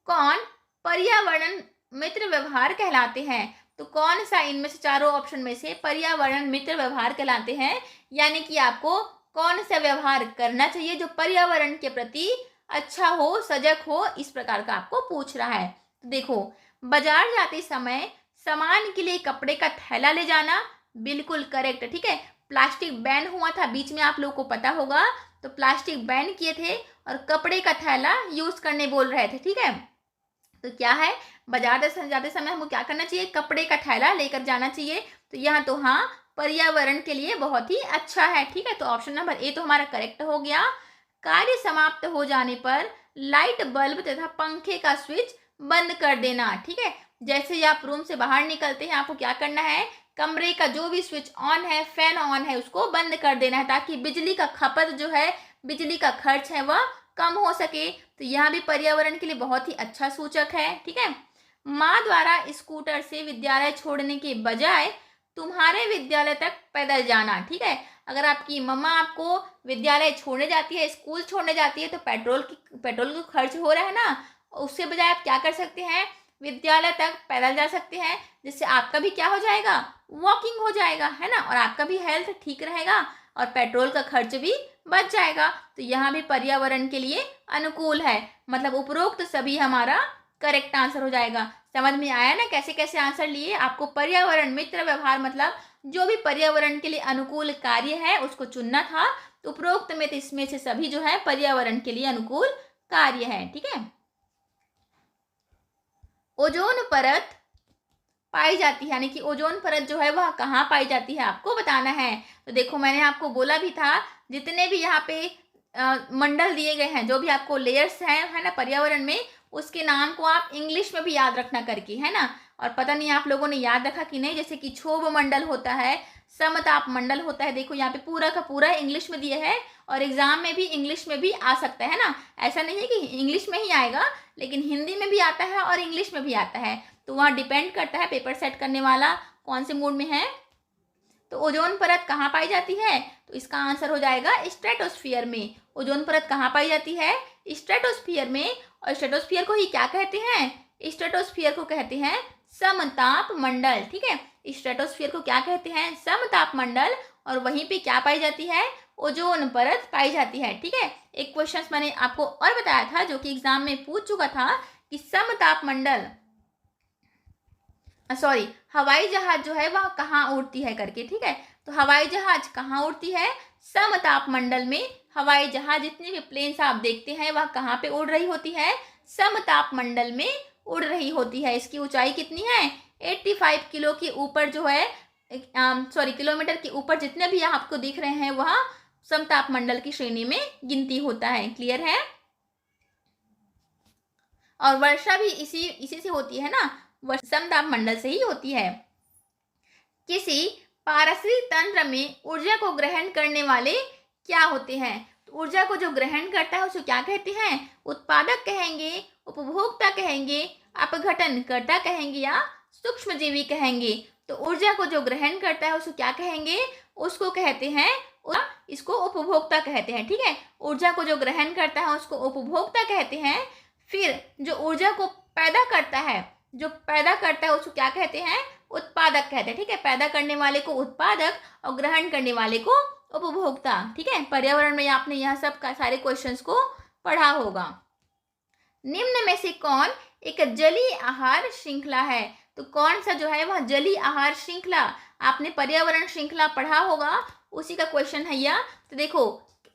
S1: कौन पर्यावरण मित्र व्यवहार कहलाते हैं। तो कौन सा इनमें से चारों ऑप्शन में से पर्यावरण मित्र व्यवहार कहलाते हैं, यानी कि आपको कौन सा व्यवहार करना चाहिए जो पर्यावरण के प्रति अच्छा हो, सजग हो, इस प्रकार का आपको पूछ रहा है। तो देखो, बाजार जाते समय सामान के लिए कपड़े का थैला ले जाना, बिल्कुल करेक्ट, ठीक है। प्लास्टिक बैन हुआ था बीच में, आप लोगों को पता होगा। तो प्लास्टिक बैन किए थे और कपड़े का थैला यूज करने बोल रहे थे, ठीक है। तो क्या है, बाजार जाते समय हमको क्या करना चाहिए, कपड़े का थैला लेकर जाना चाहिए। तो यहाँ तो हाँ, पर्यावरण के लिए बहुत ही अच्छा है, ठीक है। तो ऑप्शन नंबर ए तो हमारा करेक्ट हो गया। कार्य समाप्त हो जाने पर लाइट बल्ब तथा पंखे का स्विच बंद कर देना, ठीक है। जैसे ही आप रूम से बाहर निकलते हैं, आपको क्या करना है, कमरे का जो भी स्विच ऑन है, फैन ऑन है, उसको बंद कर देना है, ताकि बिजली का खपत जो है, बिजली का खर्च है वह कम हो सके। तो यहाँ भी पर्यावरण के लिए बहुत ही अच्छा सूचक है, ठीक है। माँ द्वारा स्कूटर से विद्यालय छोड़ने के बजाय तुम्हारे विद्यालय तक पैदल जाना, ठीक है। अगर आपकी मम्मा आपको विद्यालय छोड़ने जाती है, स्कूल छोड़ने जाती है, तो पेट्रोल का खर्च हो रहा है ना, उससे बजाय आप क्या कर सकते हैं, विद्यालय तक पैदल जा सकते हैं, जिससे आपका भी क्या हो जाएगा, वॉकिंग हो जाएगा, है ना, और आपका भी हेल्थ ठीक रहेगा और पेट्रोल का खर्च भी बच जाएगा। तो यहाँ भी पर्यावरण के लिए अनुकूल है, मतलब उपरोक्त सभी हमारा करेक्ट आंसर हो जाएगा। समझ में आया ना कैसे कैसे आंसर लिए। आपको पर्यावरण मित्र व्यवहार मतलब जो भी पर्यावरण के लिए अनुकूल कार्य है उसको चुनना था। तो उपरोक्त में तो इसमें से सभी जो है पर्यावरण के लिए अनुकूल कार्य है, ठीक है। ओजोन परत पाई जाती है, यानी कि ओजोन परत जो है वह कहाँ पाई जाती है आपको बताना है। तो देखो, मैंने आपको बोला भी था, जितने भी यहाँ पे मंडल दिए गए हैं, जो भी आपको लेयर्स हैं, है ना, पर्यावरण में, उसके नाम को आप इंग्लिश में भी याद रखना करके, है ना। और पता नहीं आप लोगों ने याद रखा कि नहीं, जैसे कि क्षोभ मंडल होता है, समताप मंडल होता है। देखो यहाँ पे पूरा का पूरा इंग्लिश में दिया है, और एग्जाम में भी इंग्लिश में भी आ सकता है ना। ऐसा नहीं है कि इंग्लिश में ही आएगा, लेकिन हिंदी में भी आता है और इंग्लिश में भी आता है। तो वहाँ डिपेंड करता है पेपर सेट करने वाला कौन से मूड में है। तो ओजोन परत कहाँ पाई जाती है, तो इसका आंसर हो जाएगा स्ट्रेटोस्फियर में। ओजोन परत कहाँ पाई जाती है, स्ट्रेटोस्फियर में। और स्ट्रेटोस्फियर को ही क्या कहते हैं, स्ट्रेटोस्फियर को कहते हैं समताप मंडल, ठीक है। स्ट्रेटोस्फियर को क्या कहते हैं, समताप मंडल। और वहीं पे क्या पाई जाती है, ओजोन परत पाई जाती है, ठीक है। एक क्वेश्चन मैंने आपको और बताया था जो कि एग्जाम में पूछ चुका था कि समताप मंडल, सॉरी, हवाई जहाज जो है वह कहाँ उड़ती है करके, ठीक है। तो हवाई जहाज कहाँ उड़ती है, समताप मंडल में। हवाई जहाज जितने भी प्लेन्स आप देखते हैं वह कहाँ पे उड़ रही होती है, समताप मंडल में उड़ रही होती है। इसकी ऊंचाई कितनी है, 85 किलो के ऊपर जो है, सॉरी, किलोमीटर के ऊपर जितने भी आपको दिख रहे हैं वह समताप मंडल की श्रेणी में गिनती होता है। क्लियर है। और वर्षा भी इसी से होती है ना, समताप मंडल से ही होती है। किसी पारिस्थितिक तंत्र में ऊर्जा को ग्रहण करने वाले क्या होते हैं? तो ऊर्जा को जो ग्रहण करता है उसको क्या कहते हैं? उत्पादक कहेंगे, उपभोक्ता कहेंगे, अपघटनकर्ता कहेंगे या सूक्ष्मजीवी कहेंगे। तो ऊर्जा को जो ग्रहण करता है उसको क्या कहेंगे? उसको कहते हैं, इसको उपभोक्ता कहते हैं। ठीक है, ऊर्जा को जो ग्रहण करता है उसको उपभोक्ता कहते हैं। फिर जो ऊर्जा को पैदा करता है, उसको क्या कहते हैं? उत्पादक कहते हैं। ठीक है, पैदा करने वाले को उत्पादक और ग्रहण करने वाले को उपभोक्ता। ठीक है, पर्यावरण में आपने यह सब का सारे क्वेश्चंस को पढ़ा होगा। निम्न में से कौन एक जलीय आहार श्रृंखला है? तो कौन सा जो है वह जलीय आहार श्रृंखला, आपने पर्यावरण श्रृंखला पढ़ा होगा, उसी का क्वेश्चन है यह। तो देखो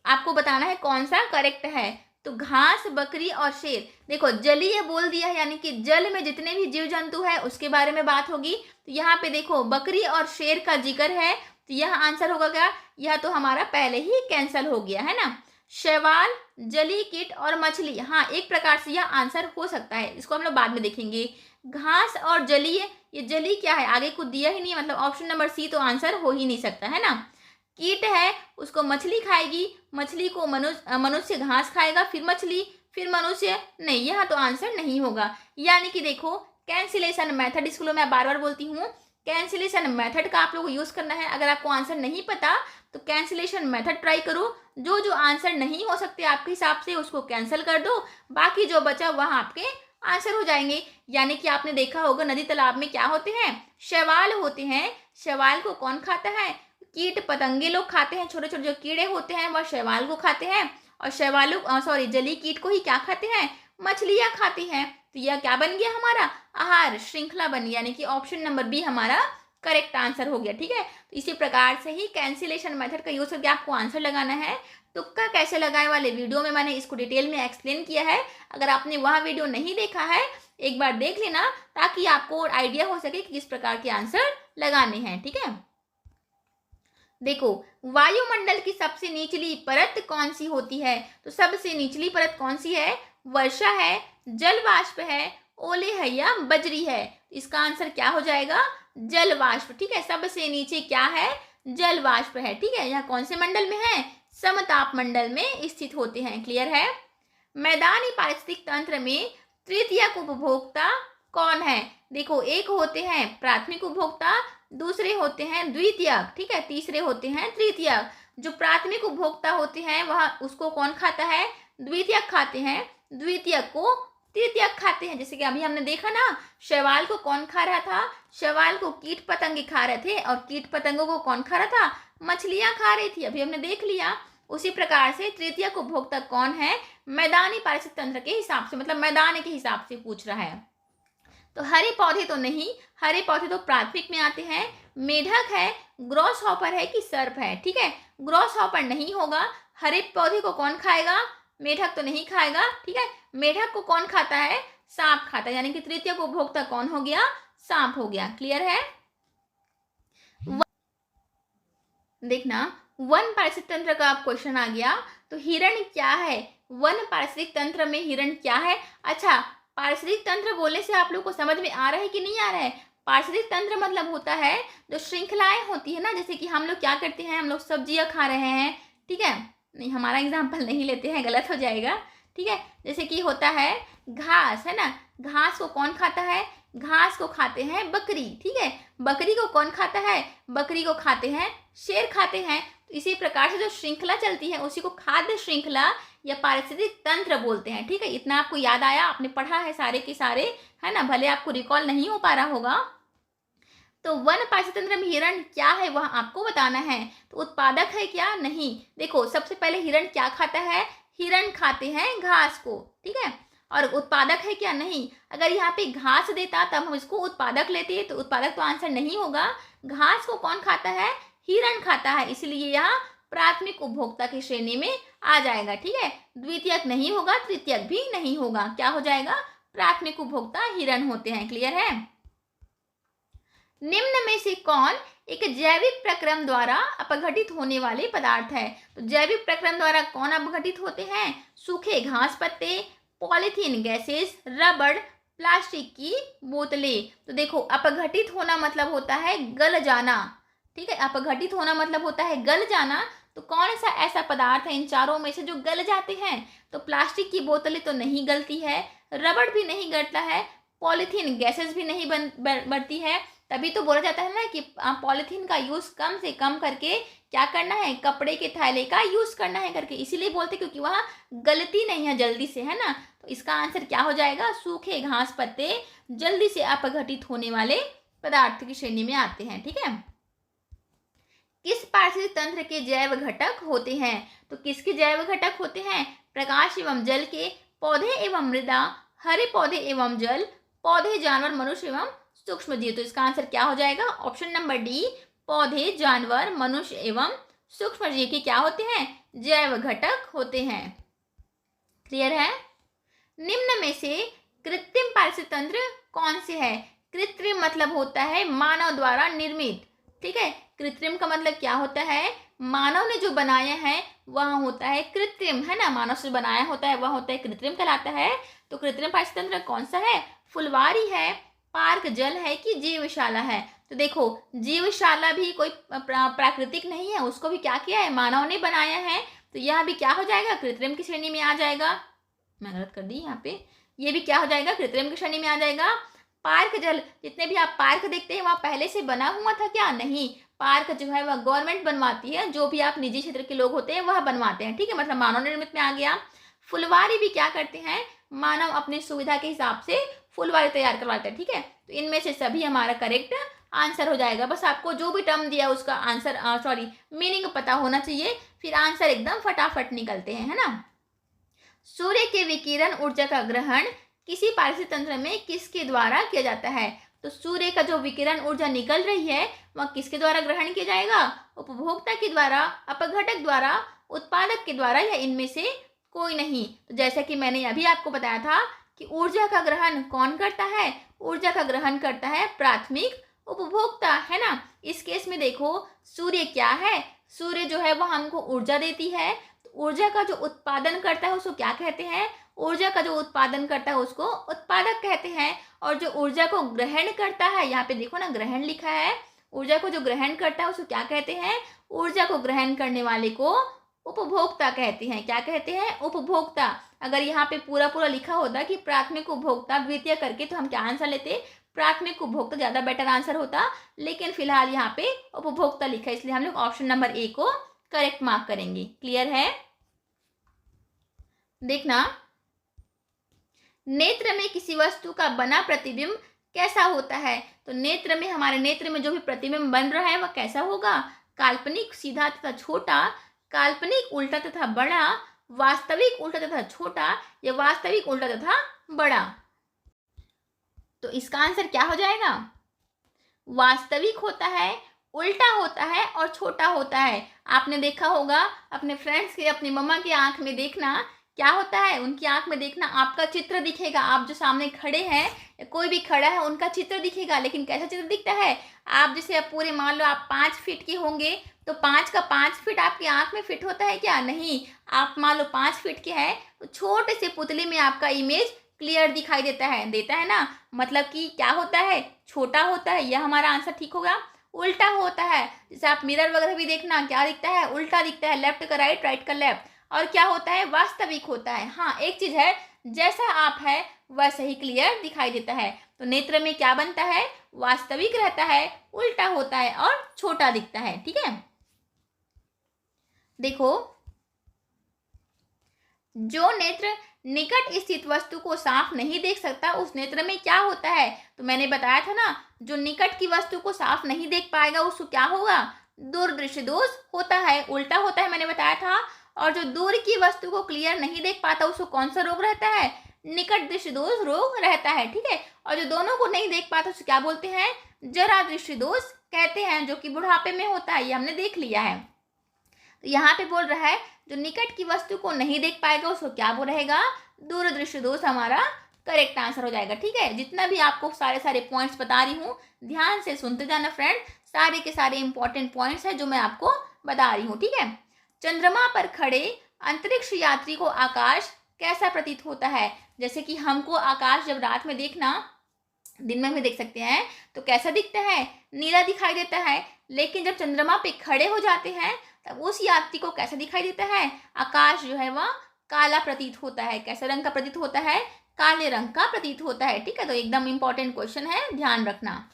S1: आपको बताना है कौन सा करेक्ट है। तो घास, बकरी और शेर। देखो जलीय बोल दिया है, यानी कि जल में जितने भी जीव जंतु है उसके बारे में बात होगी। तो यहाँ पे देखो बकरी और शेर का जिक्र है, तो यह आंसर होगा क्या? यह तो हमारा पहले ही कैंसिल हो गया है ना। शैवाल, जलीय कीट और मछली, हाँ एक प्रकार से यह आंसर हो सकता है, इसको हम लोग बाद में देखेंगे। घास और जलीय, ये जलीय क्या है आगे कुछ दिया ही नहीं, मतलब ऑप्शन नंबर सी तो आंसर हो ही नहीं सकता है ना। कीट है, उसको मछली खाएगी, मछली को मनुष्य घास खाएगा, फिर मछली, फिर मनुष्य, नहीं यह तो आंसर नहीं होगा। यानी कि देखो कैंसिलेशन मेथड, स्कूलों में बार बार बोलती हूँ, कैंसिलेशन मेथड का आप लोग यूज करना है। अगर आपको आंसर नहीं पता तो कैंसिलेशन मेथड ट्राई करो, जो जो आंसर नहीं हो सकते आपके हिसाब से उसको कैंसिल कर दो, बाकी जो बचा वह आपके आंसर हो जाएंगे। यानी कि आपने देखा होगा नदी तालाब में क्या होते हैं? शैवाल होते हैं। शैवाल को कौन खाता है? कीट पतंगे लोग खाते हैं, छोटे छोटे जो कीड़े होते हैं वह शैवाल को खाते हैं, और जलीय कीट को ही क्या खाते हैं? मछलियां खाती हैं। तो यह क्या बन गया हमारा? आहार श्रृंखला बन गया, यानी कि ऑप्शन नंबर बी हमारा करेक्ट आंसर हो गया। ठीक है, तो इसी प्रकार से ही कैंसिलेशन मेथड का यूज करके आपको आंसर लगाना है। तुक्का कैसे लगाए वाले वीडियो में मैंने इसको डिटेल में एक्सप्लेन किया है। अगर आपने वह वीडियो नहीं देखा है एक बार देख लेना, ताकि आपको आइडिया हो सके कि किस प्रकार के आंसर लगाने हैं। ठीक है, देखो वायुमंडल की सबसे निचली परत कौन सी होती है? तो सबसे निचली परत कौन सी है? वर्षा है, जल वाष्प है, ओले है या बजरी है? इसका आंसर क्या हो जाएगा? जल वाष्प। ठीक है, सबसे नीचे क्या है? जल वाष्प है। ठीक है, यह कौन से मंडल में है? समताप मंडल में स्थित होते हैं। क्लियर है? मैदानी पारिस्थितिक तंत्र में तृतीयक उपभोक्ता कौन है? देखो एक होते हैं प्राथमिक उपभोक्ता, दूसरे होते हैं द्वितीयक, ठीक है, तीसरे होते हैं तृतीयक। जो प्राथमिक उपभोक्ता होते हैं वह उसको कौन खाता है? द्वितीयक खाते हैं, द्वितीयक को तृतीयक खाते हैं। जैसे कि अभी हमने देखा ना, शैवाल को कौन खा रहा था? शैवाल को कीट पतंगे खा रहे थे, और कीट पतंगों को कौन खा रहा था? मछलियां खा रही थी, अभी हमने देख लिया। उसी प्रकार से तृतीयक उपभोक्ता कौन है? मैदानी पारिस्थितिक तंत्र के हिसाब से, मतलब मैदान के हिसाब से पूछ रहा है। तो हरे पौधे तो नहीं, हरे पौधे तो प्राथमिक में आते हैं। मेढक है, ग्रॉस हॉपर है कि सर्प है? ठीक है, ग्रॉस हॉपर नहीं होगा। हरे पौधे को कौन खाएगा? मेढक तो नहीं खाएगा। ठीक है, मेढक को कौन खाता है? सांप खाता है, यानी कि तृतीय को उपभोक्ता कौन हो गया? सांप हो गया। क्लियर है? देखना वन पारिस्थितिक तंत्र का आप क्वेश्चन आ गया, तो हिरण क्या है? वन पारिस्थितिक तंत्र में हिरण क्या है? अच्छा, पारिस्थितिक तंत्र बोलने से आप लोग को समझ में आ रहा है कि नहीं आ रहा है? पारिस्थितिक तंत्र मतलब होता है जो श्रृंखलाएं होती है ना, जैसे कि हम लोग क्या करते हैं, हम लोग सब्जियां खा रहे हैं, ठीक है, नहीं हमारा एग्जाम्पल नहीं लेते हैं, गलत हो जाएगा। ठीक है, जैसे कि होता है घास, है ना, घास को कौन खाता है? घास को खाते हैं बकरी। ठीक है, बकरी को कौन खाता है? बकरी को खाते हैं शेर खाते हैं। तो इसी प्रकार से जो श्रृंखला चलती है उसी को खाद्य श्रृंखला या पारिस्थितिक तंत्र बोलते हैं। ठीक है, इतना आपको याद आया, आपने पढ़ा है सारे के सारे, है ना, भले आपको रिकॉल नहीं हो पा रहा होगा। तो वन पारिस्थितिक तंत्र में हिरण क्या है वह आपको बताना है। तो उत्पादक है क्या? नहीं। देखो सबसे पहले हिरण क्या खाता है? हिरण खाते हैं घास को। ठीक है, और उत्पादक है क्या? नहीं। अगर यहाँ पे घास देता तब हम इसको उत्पादक लेते, तो उत्पादक तो आंसर नहीं होगा। घास को कौन खाता है? हिरण खाता है, इसलिए यहाँ प्राथमिक उपभोक्ता की श्रेणी में आ जाएगा। ठीक है, द्वितीयक नहीं होगा, तृतीयक भी नहीं होगा, क्या हो जाएगा? प्राथमिक उपभोक्ता हिरण होते हैं। क्लियर है? निम्न में से कौन एक जैविक प्रक्रम द्वारा अपघटित होने वाले पदार्थ है? तो जैविक प्रक्रम द्वारा कौन अपघटित होते हैं? सूखे घास पत्ते, पॉलीथीन गैसेस, रबड़, प्लास्टिक की बोतलें। तो देखो अपघटित होना मतलब होता है गल जाना। ठीक है, अपघटित होना मतलब होता है गल जाना। तो कौन सा ऐसा पदार्थ है इन चारों में से जो गल जाते हैं? तो प्लास्टिक की बोतलें तो नहीं गलती है, रबड़ भी नहीं गलता है, पॉलीथीन गैसेस भी नहीं बढ़ती है। तभी तो बोला जाता है ना कि पॉलीथीन का यूज़ कम से कम करके क्या करना है, कपड़े के थैले का यूज़ करना है करके, इसीलिए बोलते क्योंकि वहाँ गलती नहीं है जल्दी से, है ना। तो इसका आंसर क्या हो जाएगा? सूखे घास पत्ते जल्दी से अपघटित होने वाले पदार्थ की श्रेणी में आते हैं। ठीक है। किस पारिस्थितिक तंत्र के जैव घटक होते हैं? तो किसके जैव घटक होते हैं? प्रकाश एवं जल के, पौधे एवं मृदा, हरे पौधे एवं जल, पौधे जानवर मनुष्य एवं सूक्ष्म जीव। तो इसका आंसर क्या हो जाएगा? ऑप्शन नंबर डी, पौधे जानवर मनुष्य एवं सूक्ष्म जीव के क्या होते हैं? जैव घटक होते हैं। क्लियर है? निम्न में से कृत्रिम पारिस्थितिक तंत्र कौन से है? कृत्रिम मतलब होता है मानव द्वारा निर्मित। ठीक है, कृत्रिम का मतलब क्या होता है? मानव ने जो बनाया है वह होता है कृत्रिम, है ना। मानव से बनाया होता है वह होता है कृत्रिम कहलाता है। तो कृत्रिम पारिस्थितिक तंत्र कौन सा है? फुलवारी है, पार्क जल है कि जीवशाला है? तो देखो, जीवशाला भी कोई प्राकृतिक नहीं है, उसको भी क्या किया है? मानव ने बनाया है। तो यह भी क्या हो जाएगा? कृत्रिम की श्रेणी में आ जाएगा। मैं गलत कर दी यहाँ पे, ये भी क्या हो जाएगा? कृत्रिम की श्रेणी में आ जाएगा। पार्क जल, जितने भी आप पार्क देखते हैं वहाँ पहले से बना हुआ था क्या? नहीं, पार्क जो है वह गवर्नमेंट बनवाती है, जो भी आप निजी क्षेत्र के लोग होते हैं वह बनवाते हैं। ठीक है, मतलब मानव निर्मित में आ गया। फुलवारी भी क्या करते हैं? मानव अपनी सुविधा के हिसाब से फुलवारी तैयार करवाते हैं। ठीक है, तो इनमें से सभी हमारा करेक्ट आंसर हो जाएगा। बस आपको जो भी टर्म दिया उसका आंसर मीनिंग पता होना चाहिए, फिर आंसर एकदम फटाफट निकलते हैं, है ना। सूर्य के विकिरण ऊर्जा का ग्रहण किसी पारिस्थितिक तंत्र में किसके द्वारा किया जाता है? तो सूर्य का जो विकिरण ऊर्जा निकल रही है वह किसके द्वारा ग्रहण किया जाएगा? उपभोक्ता के द्वारा, अपघटक द्वारा, उत्पादक के द्वारा, या इनमें से कोई नहीं। तो जैसा कि मैंने अभी आपको बताया था कि ऊर्जा का ग्रहण कौन करता है? ऊर्जा का ग्रहण करता है प्राथमिक उपभोक्ता, है ना। इस केस में देखो, सूर्य क्या है? सूर्य जो है वह हमको ऊर्जा देती है। तो ऊर्जा का जो उत्पादन करता है उसको क्या कहते हैं? ऊर्जा का जो उत्पादन करता है उसको उत्पादक कहते हैं। और जो ऊर्जा को ग्रहण करता है, यहाँ पे देखो ना ग्रहण लिखा है, ऊर्जा को जो ग्रहण करता है उसको क्या कहते हैं? ऊर्जा को ग्रहण करने वाले को उपभोक्ता कहते हैं। क्या कहते हैं? उपभोक्ता। अगर यहाँ पे पूरा पूरा लिखा होता कि प्राथमिक उपभोक्ता द्वितीय करके, तो हम क्या आंसर लेते? प्राथमिक उपभोक्ता, ज्यादा बेटर आंसर होता। लेकिन फिलहाल यहाँ पे उपभोक्ता लिखा है, इसलिए हम लोग ऑप्शन नंबर ए को करेक्ट मार्क करेंगे। क्लियर है? देखना, नेत्र में किसी वस्तु का बना प्रतिबिंब कैसा होता है? तो नेत्र में, हमारे नेत्र में जो भी प्रतिबिंब बन रहा है वह कैसा होगा? काल्पनिक सीधा तथा छोटा, काल्पनिक उल्टा तथा बड़ा, वास्तविक उल्टा तथा छोटा, या वास्तविक उल्टा तथा बड़ा। तो इसका आंसर क्या हो जाएगा? वास्तविक होता है, उल्टा होता है और छोटा होता है। आपने देखा होगा अपने फ्रेंड्स के, अपनी मम्मा की आंख में देखना, क्या होता है? उनकी आंख में देखना, आपका चित्र दिखेगा। आप जो सामने खड़े हैं, कोई भी खड़ा है, उनका चित्र दिखेगा। लेकिन कैसा चित्र दिखता है? आप जैसे अब पूरे, मान लो आप 5 फीट के होंगे, तो 5 का 5 फीट आपकी आंख में फिट होता है क्या? नहीं। आप मान लो 5 फीट के हैं, तो छोटे से पुतले में आपका इमेज क्लियर दिखाई देता है ना। मतलब कि क्या होता है? छोटा होता है। यह हमारा आंसर ठीक होगा। उल्टा होता है, जैसे आप मिरर वगैरह भी देखना, क्या दिखता है? उल्टा दिखता है। लेफ्ट का राइट, राइट का लेफ्ट। और क्या होता है? वास्तविक होता है। हाँ, एक चीज है, जैसा आप है वैसा ही क्लियर दिखाई देता है। तो नेत्र में क्या बनता है? वास्तविक रहता है, उल्टा होता है और छोटा दिखता है। ठीक है, देखो, जो नेत्र निकट स्थित वस्तु को साफ नहीं देख सकता, उस नेत्र में क्या होता है? तो मैंने बताया था ना, जो निकट की वस्तु को साफ नहीं देख पाएगा उसको क्या होगा? दूरदृष्टि दोष होता है, उल्टा होता है, मैंने बताया था। और जो दूर की वस्तु को क्लियर नहीं देख पाता उसको कौन सा रोग रहता है? निकट दृष्टि दोष रोग रहता है। ठीक है, और जो दोनों को नहीं देख पाता उसको क्या बोलते हैं? जरा दृष्टि दोष कहते हैं, जो कि बुढ़ापे में होता है, ये हमने देख लिया है। तो यहाँ पे बोल रहा है जो निकट की वस्तु को नहीं देख पाएगा उसको क्या वो रहेगा? दूरदृष्टि दोष हमारा करेक्ट आंसर हो जाएगा। ठीक है, जितना भी आपको सारे पॉइंट्स बता रही हूँ ध्यान से सुनते जाना फ्रेंड, सारे के सारे इंपॉर्टेंट पॉइंट्स हैं जो मैं आपको बता रही हूँ। ठीक है, चंद्रमा पर खड़े अंतरिक्ष यात्री को आकाश कैसा प्रतीत होता है? जैसे कि हमको आकाश जब रात में देखना, दिन में भी देख सकते हैं, तो कैसा दिखता है? नीला दिखाई देता है। लेकिन जब चंद्रमा पे खड़े हो जाते हैं तब उस यात्री को कैसा दिखाई देता है, आकाश जो है वह काला प्रतीत होता है। कैसे रंग का प्रतीत होता है, काले रंग का प्रतीत होता है। ठीक है, तो एकदम इंपॉर्टेंट क्वेश्चन है, ध्यान रखना।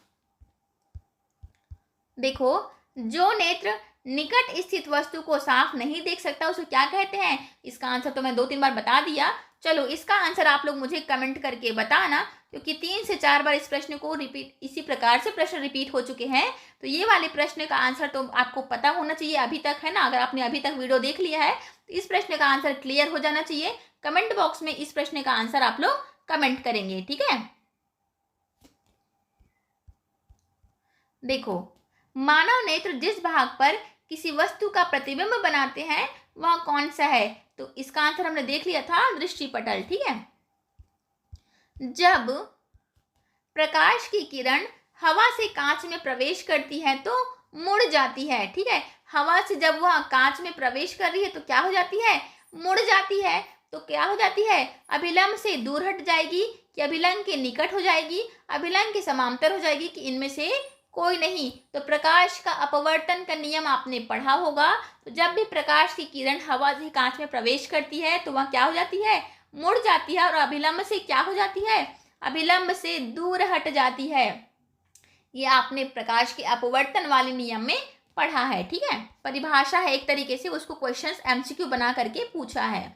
S1: देखो, जो नेत्र निकट स्थित वस्तु को साफ नहीं देख सकता उसे क्या कहते हैं? इसका आंसर तो मैं 2-3 बार बता दिया। चलो, इसका आंसर आप लोग मुझे कमेंट करके बताना, क्योंकि 3 से 4 बार इस प्रश्न को रिपीट, इसी प्रकार से प्रश्न रिपीट हो चुके हैं। तो ये वाले प्रश्न का आंसर तो आपको पता होना चाहिए अभी तक, है ना। अगर आपने अभी तक वीडियो देख लिया है तो इस प्रश्न का आंसर क्लियर हो जाना चाहिए। कमेंट बॉक्स में इस प्रश्न का आंसर आप लोग कमेंट करेंगे। ठीक है, देखो, मानव नेत्र जिस भाग पर किसी वस्तु का प्रतिबिंब बनाते हैं वह कौन सा है? तो इसका आंसर हमने देख लिया था, दृष्टिपटल। ठीक है, जब प्रकाश की किरण हवा से कांच में प्रवेश करती है तो मुड़ जाती है। ठीक है, हवा से जब वह कांच में प्रवेश कर रही है तो क्या हो जाती है, मुड़ जाती है। तो क्या हो जाती है, अभिलंब से दूर हट जाएगी कि अभिलंब के निकट हो जाएगी, अभिलंब के समांतर हो जाएगी, कि इनमें से कोई नहीं। तो प्रकाश का अपवर्तन का नियम आपने पढ़ा होगा। तो जब भी प्रकाश की किरण हवा से कांच में प्रवेश करती है तो वह क्या हो जाती है, मुड़ जाती है, और अभिलंब से क्या हो जाती है, अभिलंब से दूर हट जाती है। ये आपने प्रकाश के अपवर्तन वाले नियम में पढ़ा है। ठीक है, परिभाषा है एक तरीके से, उसको क्वेश्चंस एमसीक्यू बना करके पूछा है।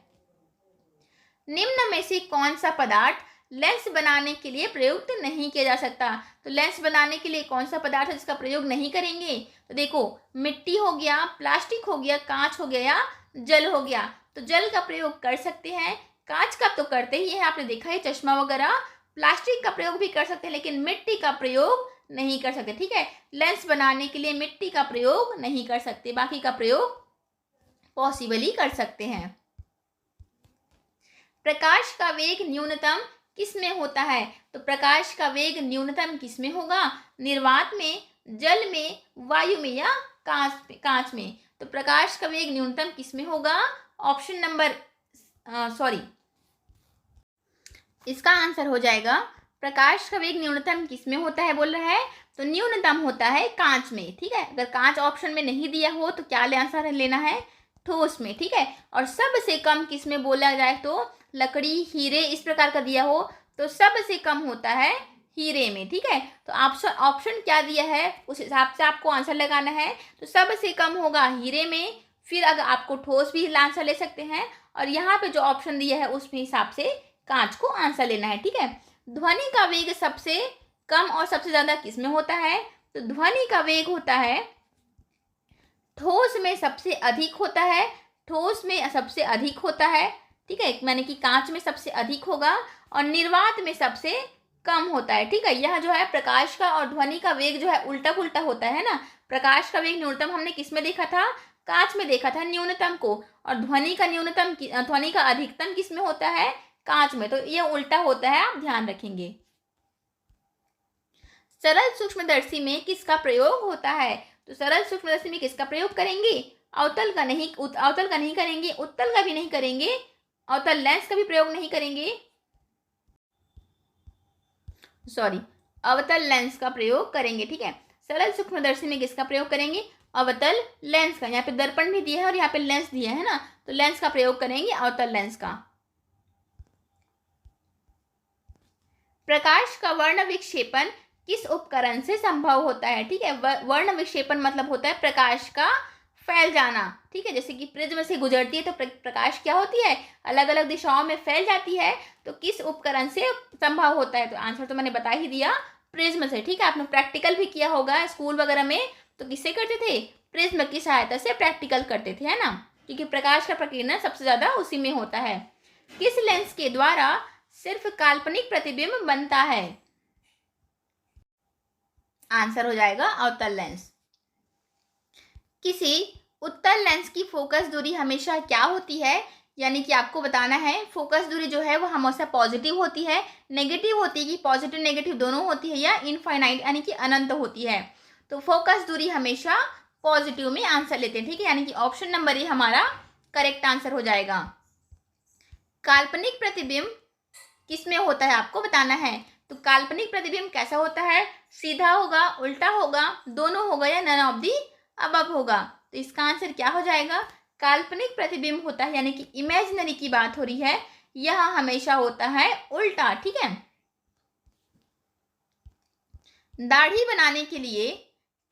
S1: निम्न में से कौन सा पदार्थ लेंस बनाने के लिए प्रयुक्त नहीं किया जा सकता? तो लेंस बनाने के लिए कौन सा पदार्थ है जिसका प्रयोग नहीं करेंगे? तो देखो, मिट्टी हो गया, प्लास्टिक हो गया, कांच हो गया, या जल हो गया। तो जल का प्रयोग कर सकते हैं, कांच का तो करते ही है, आपने देखा है चश्मा वगैरह। प्लास्टिक का प्रयोग भी कर सकते हैं, लेकिन मिट्टी का प्रयोग नहीं कर सकते। ठीक है, लेंस बनाने के लिए मिट्टी का प्रयोग नहीं कर सकते, बाकी का प्रयोग पॉसिबल ही कर सकते हैं। प्रकाश का वेग न्यूनतम किस में होता है? तो प्रकाश का वेग न्यूनतम किस में होगा, निर्वात में, जल में, वायु में, या कांच में? तो प्रकाश का वेग न्यूनतम किस में होगा? ऑप्शन नंबर इसका आंसर हो जाएगा, प्रकाश का वेग न्यूनतम किस में होता है बोल रहा है, तो न्यूनतम होता है कांच में। ठीक है, अगर कांच ऑप्शन में नहीं दिया हो तो क्या आंसर लेना है, ठोस में। ठीक है, और सबसे कम किस में बोला जाए तो लकड़ी, हीरे, इस प्रकार का दिया हो तो सबसे कम होता है हीरे में। ठीक है, तो ऑप्शन क्या दिया है उस हिसाब से आपको आंसर लगाना है। तो सबसे कम होगा हीरे में, फिर अगर आपको ठोस भी आंसर ले सकते हैं, और यहाँ पे जो ऑप्शन दिया है उसमें हिसाब से कांच को आंसर लेना है। ठीक है, ध्वनि का वेग सबसे कम और सबसे ज्यादा किस में होता है? तो ध्वनि का वेग होता है ठोस में सबसे अधिक होता है, ठोस में सबसे अधिक होता है। ठीक है, माने कि कांच में सबसे अधिक होगा और निर्वात में सबसे कम होता है। ठीक है, यह जो है प्रकाश का और ध्वनि का वेग जो है उल्टा पुल्टा होता है ना। प्रकाश का वेग न्यूनतम हमने किस में देखा था, कांच में देखा था न्यूनतम को, और ध्वनि का अधिकतम किस में होता है, कांच में। तो ये उल्टा होता है, आप ध्यान रखेंगे। सरल सूक्ष्मदर्शी में किसका प्रयोग होता है? तो सरल सूक्ष्मदर्शी में किसका प्रयोग करेंगे? अवतल का नहीं करेंगे, उत्तल का भी नहीं करेंगे, अवतल लेंस का भी प्रयोग नहीं करेंगे, अवतल लेंस का प्रयोग करेंगे। ठीक है, सरल सूक्ष्मदर्शी में किसका प्रयोग करेंगे? अवतल लेंस का। यहाँ पे दर्पण भी दिया है और यहाँ पे लेंस दिया है ना, तो लेंस का प्रयोग करेंगे, अवतल लेंस का। प्रकाश का वर्ण विक्षेपण किस उपकरण से संभव होता है? ठीक है, वर्ण विक्षेपण मतलब होता है प्रकाश का फैल जाना। ठीक है, जैसे कि प्रिज्म से गुजरती है तो प्रकाश क्या होती है, अलग अलग दिशाओं में फैल जाती है। तो किस उपकरण से संभव होता है? तो आंसर तो मैंने बता ही दिया, प्रिज्म से। ठीक है, आपने प्रैक्टिकल भी किया होगा स्कूल वगैरह में, तो किससे करते थे, प्रिज्म की सहायता से प्रैक्टिकल करते थे, है ना, क्योंकि प्रकाश का प्रकीर्णन सबसे ज्यादा उसी में होता है। किस लेंस के द्वारा सिर्फ काल्पनिक प्रतिबिंब बनता है? आंसर हो जाएगा अवतल लेंस। किसी उत्तल लेंस की फोकस दूरी हमेशा क्या होती है? यानी कि आपको बताना है फोकस दूरी जो है वो हमेशा पॉजिटिव होती है, नेगेटिव होती है, कि पॉजिटिव नेगेटिव दोनों होती है, या इनफाइनाइट यानी कि अनंत होती है। तो फोकस दूरी हमेशा पॉजिटिव में आंसर लेते हैं। ठीक है, यानी कि ऑप्शन नंबर ए हमारा करेक्ट आंसर हो जाएगा। काल्पनिक प्रतिबिंब किस में होता है आपको बताना है। तो काल्पनिक प्रतिबिंब कैसा होता है, सीधा होगा, उल्टा होगा, दोनों होगा, या नन ऑफ दी अबव होगा? तो इसका आंसर क्या हो जाएगा? काल्पनिक प्रतिबिंब होता है, यानी कि इमेजिनरी की बात हो रही है, यह हमेशा होता है उल्टा। ठीक है। दाढ़ी बनाने के लिए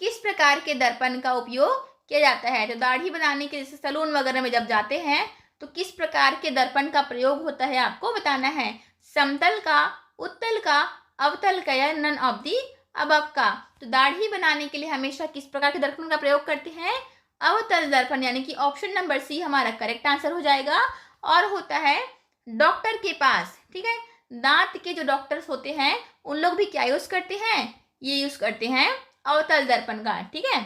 S1: किस प्रकार के दर्पण का उपयोग किया जाता है? तो दाढ़ी बनाने के जैसे सैलून वगैरह में जब जाते हैं तो किस प्रकार के दर्पण का प्रयोग होता है आपको बताना है। समतल का, उत्तल का, अवतल का या नन ऑफ दी अबव का। तो दाढ़ी बनाने के लिए हमेशा किस प्रकार के दर्पण का प्रयोग करते हैं? अवतल दर्पण, यानी कि ऑप्शन नंबर सी हमारा करेक्ट आंसर हो जाएगा। और होता है डॉक्टर के पास, ठीक है, दांत के जो डॉक्टर्स होते हैं उन लोग भी क्या यूज करते हैं? ये यूज करते हैं अवतल दर्पण का। ठीक है।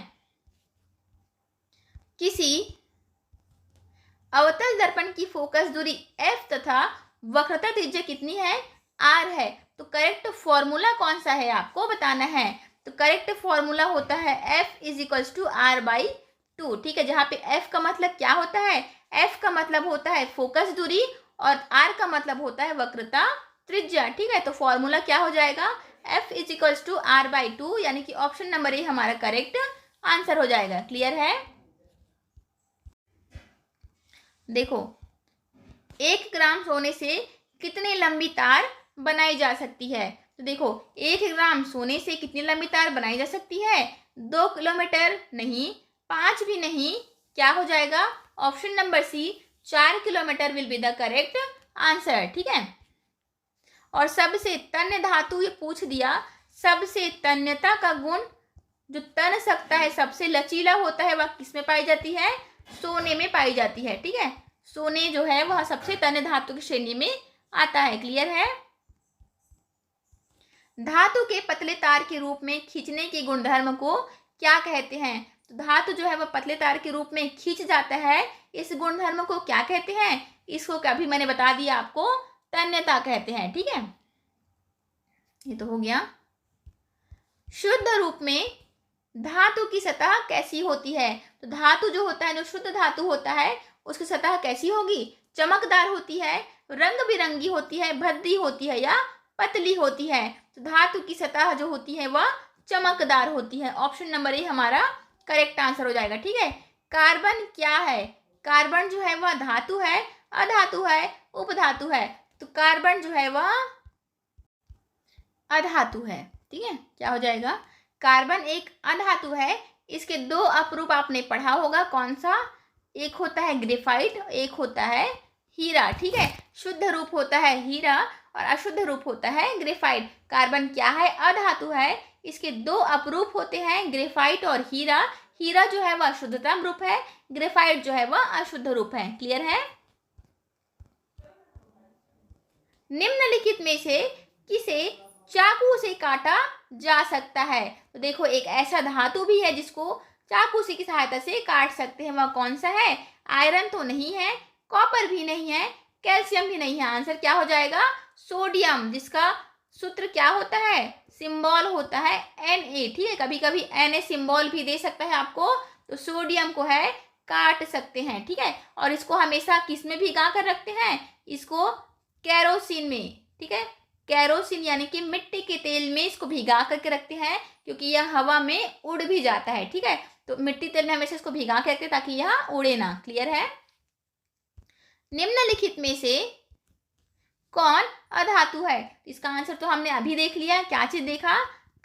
S1: किसी अवतल दर्पण की फोकस दूरी f तथा वक्रता त्रिज्या कितनी है? r है। तो करेक्ट फॉर्मूला कौन सा है आपको बताना है। तो करेक्ट फॉर्मूला होता है f is equals to r/2। ठीक है, जहाँ पे f का मतलब क्या होता है? f का मतलब होता है फोकस दूरी और r का मतलब होता है वक्रता त्रिज्या। ठीक है, तो फॉर्मूला क्या हो जाएगा? f is equals to r/2, यानी कि ऑप्शन नंबर ए हमारा करेक्ट आंसर हो जाएगा। क्लियर है? देखो, 1 ग्राम सोने से कितनी लंबी तार बनाई जा सकती है? तो देखो, 1 ग्राम सोने से कितनी लंबी तार बनाई जा सकती है? 2 किलोमीटर नहीं, 5 भी नहीं, क्या हो जाएगा? Option number C 4 kilometre will be the correct answer. ठीक है। और सबसे तन्य धातु ये पूछ दिया, सबसे तन्यता का गुण जो तन सकता है, सबसे लचीला होता है, वह किसमें पाई जाती है? सोने में पाई जाती है। ठीक है, सोने जो है वह सबसे तन्य धातु की श्रेणी में आता है। क्लियर है? धातु के पतले तार के रूप में खींचने के गुणधर्म को क्या कहते हैं? तो धातु जो है वह पतले तार के रूप में खींच जाता है, इस गुणधर्म को क्या कहते हैं? इसको कभी मैंने बता दिया आपको, तन्यता कहते हैं। ठीक है, ये तो हो गया। शुद्ध रूप में धातु की सतह कैसी होती है? तो धातु जो होता है, जो शुद्ध धातु होता है, उसकी सतह कैसी होगी? चमकदार होती है, रंग बिरंगी होती है, भद्दी होती है या पतली होती है? तो धातु की सतह जो होती है वह चमकदार होती है। ऑप्शन नंबर ए हमारा करेक्ट आंसर हो जाएगा। ठीक है। कार्बन क्या है? कार्बन जो है वह धातु है, अधातु है, उपधातु है? तो कार्बन जो है वह अधातु है। ठीक है, क्या हो जाएगा? कार्बन एक अधातु है। इसके 2 अपरूप आपने पढ़ा होगा, कौन सा? एक होता है ग्रेफाइट, एक होता है हीरा। ठीक है, शुद्ध रूप होता है हीरा और अशुद्ध रूप होता है ग्रेफाइट। कार्बन क्या है? अधातु है। इसके 2 अपरूप होते हैं, ग्रेफाइट और हीरा। हीरा जो है वह शुद्धतम रूप है, ग्रेफाइट जो है वह अशुद्ध रूप है। क्लियर है? निम्नलिखित में से किसे चाकू से काटा जा सकता है? तो देखो, एक ऐसा धातु भी है जिसको चाकू से की सहायता से काट सकते हैं, वह कौन सा है? आयरन तो नहीं है, कॉपर भी नहीं है, कैल्शियम भी नहीं है। आंसर क्या हो जाएगा? सोडियम, जिसका सूत्र क्या होता है? सिंबल होता है Na। ठीक है, कभी कभी Na सिंबल भी दे सकता है आपको, तो सोडियम को है काट सकते हैं। ठीक है, और इसको हमेशा किस में भिगा कर रखते हैं? इसको केरोसिन में। ठीक है, केरोसिन यानी कि मिट्टी के तेल में इसको भिगा करके रखते हैं, क्योंकि यह हवा में उड़ भी जाता है। ठीक है, तो मिट्टी तेल में हमेशा इसको भिगा के रखते हैं ताकि यह उड़े ना। क्लियर है? निम्नलिखित में से कौन अधातु है? इसका आंसर तो हमने अभी देख लिया। क्या चीज देखा?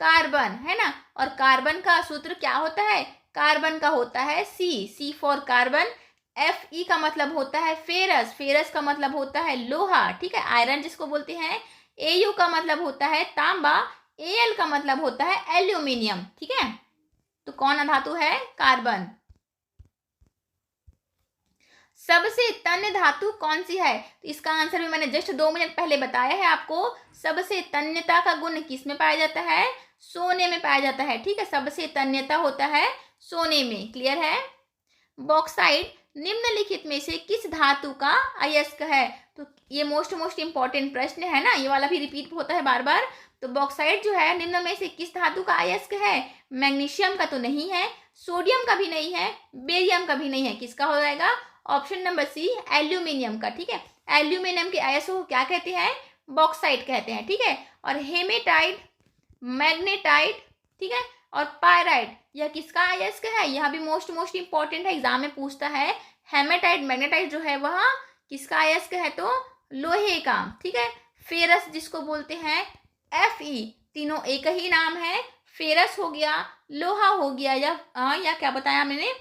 S1: कार्बन, है ना। और कार्बन का सूत्र क्या होता है? कार्बन का होता है सी फॉर कार्बन। Fe का मतलब होता है फेरस, फेरस का मतलब होता है लोहा। ठीक है, आयरन जिसको बोलते हैं। Au का मतलब होता है तांबा, Al का मतलब होता है एल्यूमिनियम। ठीक है, तो कौन अधातु है? कार्बन। सबसे तन्य धातु कौन सी है? तो इसका आंसर भी मैंने जस्ट 2 मिनट पहले बताया है आपको। सबसे तन्यता का गुण किस में पाया जाता है? सोने में पाया जाता है। ठीक है, सबसे तन्यता होता है सोने में। क्लियर है? बॉक्साइट निम्नलिखित में से किस धातु का अयस्क है? तो ये मोस्ट इंपॉर्टेंट प्रश्न है ना, ये वाला भी रिपीट होता है बार बार। तो बॉक्साइट जो है निम्न में से किस धातु का अयस्क है? मैग्नीशियम का तो नहीं है, सोडियम का भी नहीं है, बेरियम का भी नहीं है। किसका हो जाएगा? ऑप्शन नंबर सी एल्यूमिनियम का। ठीक है, एल्यूमिनियम के अयस्क को क्या कहते हैं? बॉक्साइट कहते हैं। ठीक है, और हेमेटाइट, मैग्नेटाइट, ठीक है, और पायराइट यह किसका अयस्क है, यह भी मोस्ट इंपॉर्टेंट है, एग्जाम में पूछता है। हेमेटाइट मैग्नेटाइट जो है वह किसका अयस्क है, तो लोहे का, ठीक है। फेरस जिसको बोलते हैं Fe, तीनों एक ही नाम है। फेरस हो गया, लोहा हो गया, या क्या बताया मैंने,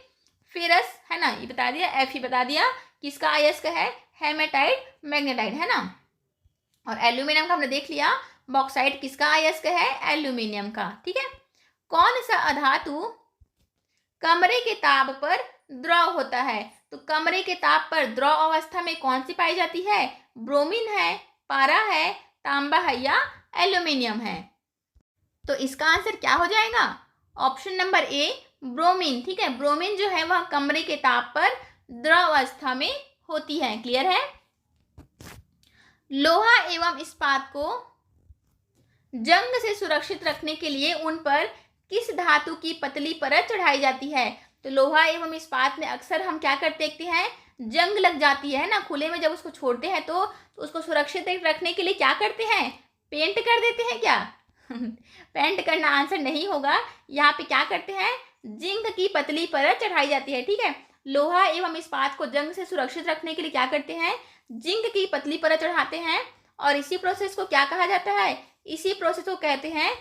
S1: फेरस है ना, ये बता दिया, Fe बता दिया, किसका अयस्क है, हेमेटाइट मैग्नेटाइट, है ना। और एल्यूमिनियम का हमने देख लिया, बॉक्साइट किसका अयस्क है, एल्यूमिनियम का, ठीक है। कौन सा अधातु कमरे के ताप पर द्रव होता है, तो कमरे के ताप पर द्रव अवस्था में कौन सी पाई जाती है, ब्रोमीन है, पारा है, तांबा है, या एल्यूमिनियम है। तो इसका आंसर क्या हो जाएगा, ऑप्शन नंबर ए ब्रोमीन, ठीक है। ब्रोमीन जो है वह कमरे के ताप पर द्रव अवस्था में होती है, क्लियर है। लोहा एवं इस्पात को जंग से सुरक्षित रखने के लिए उन पर किस धातु की पतली परत चढ़ाई जाती है, तो लोहा एवं इस्पात में अक्सर हम क्या करते देखते हैं, जंग लग जाती है ना, खुले में जब उसको छोड़ते हैं तो उसको सुरक्षित रखने के लिए क्या करते हैं, पेंट कर देते हैं क्या पेंट करना आंसर नहीं होगा, यहाँ पे क्या करते हैं, जिंक की पतली परत चढ़ाई जाती है, ठीक है। लोहा एवं इस्पात को जंग से सुरक्षित रखने के लिए क्या करते हैं, जिंक की पतली परत चढ़ाते हैं। और इसी प्रोसेस को क्या कहा जाता है, इसी प्रोसेस को कहते हैं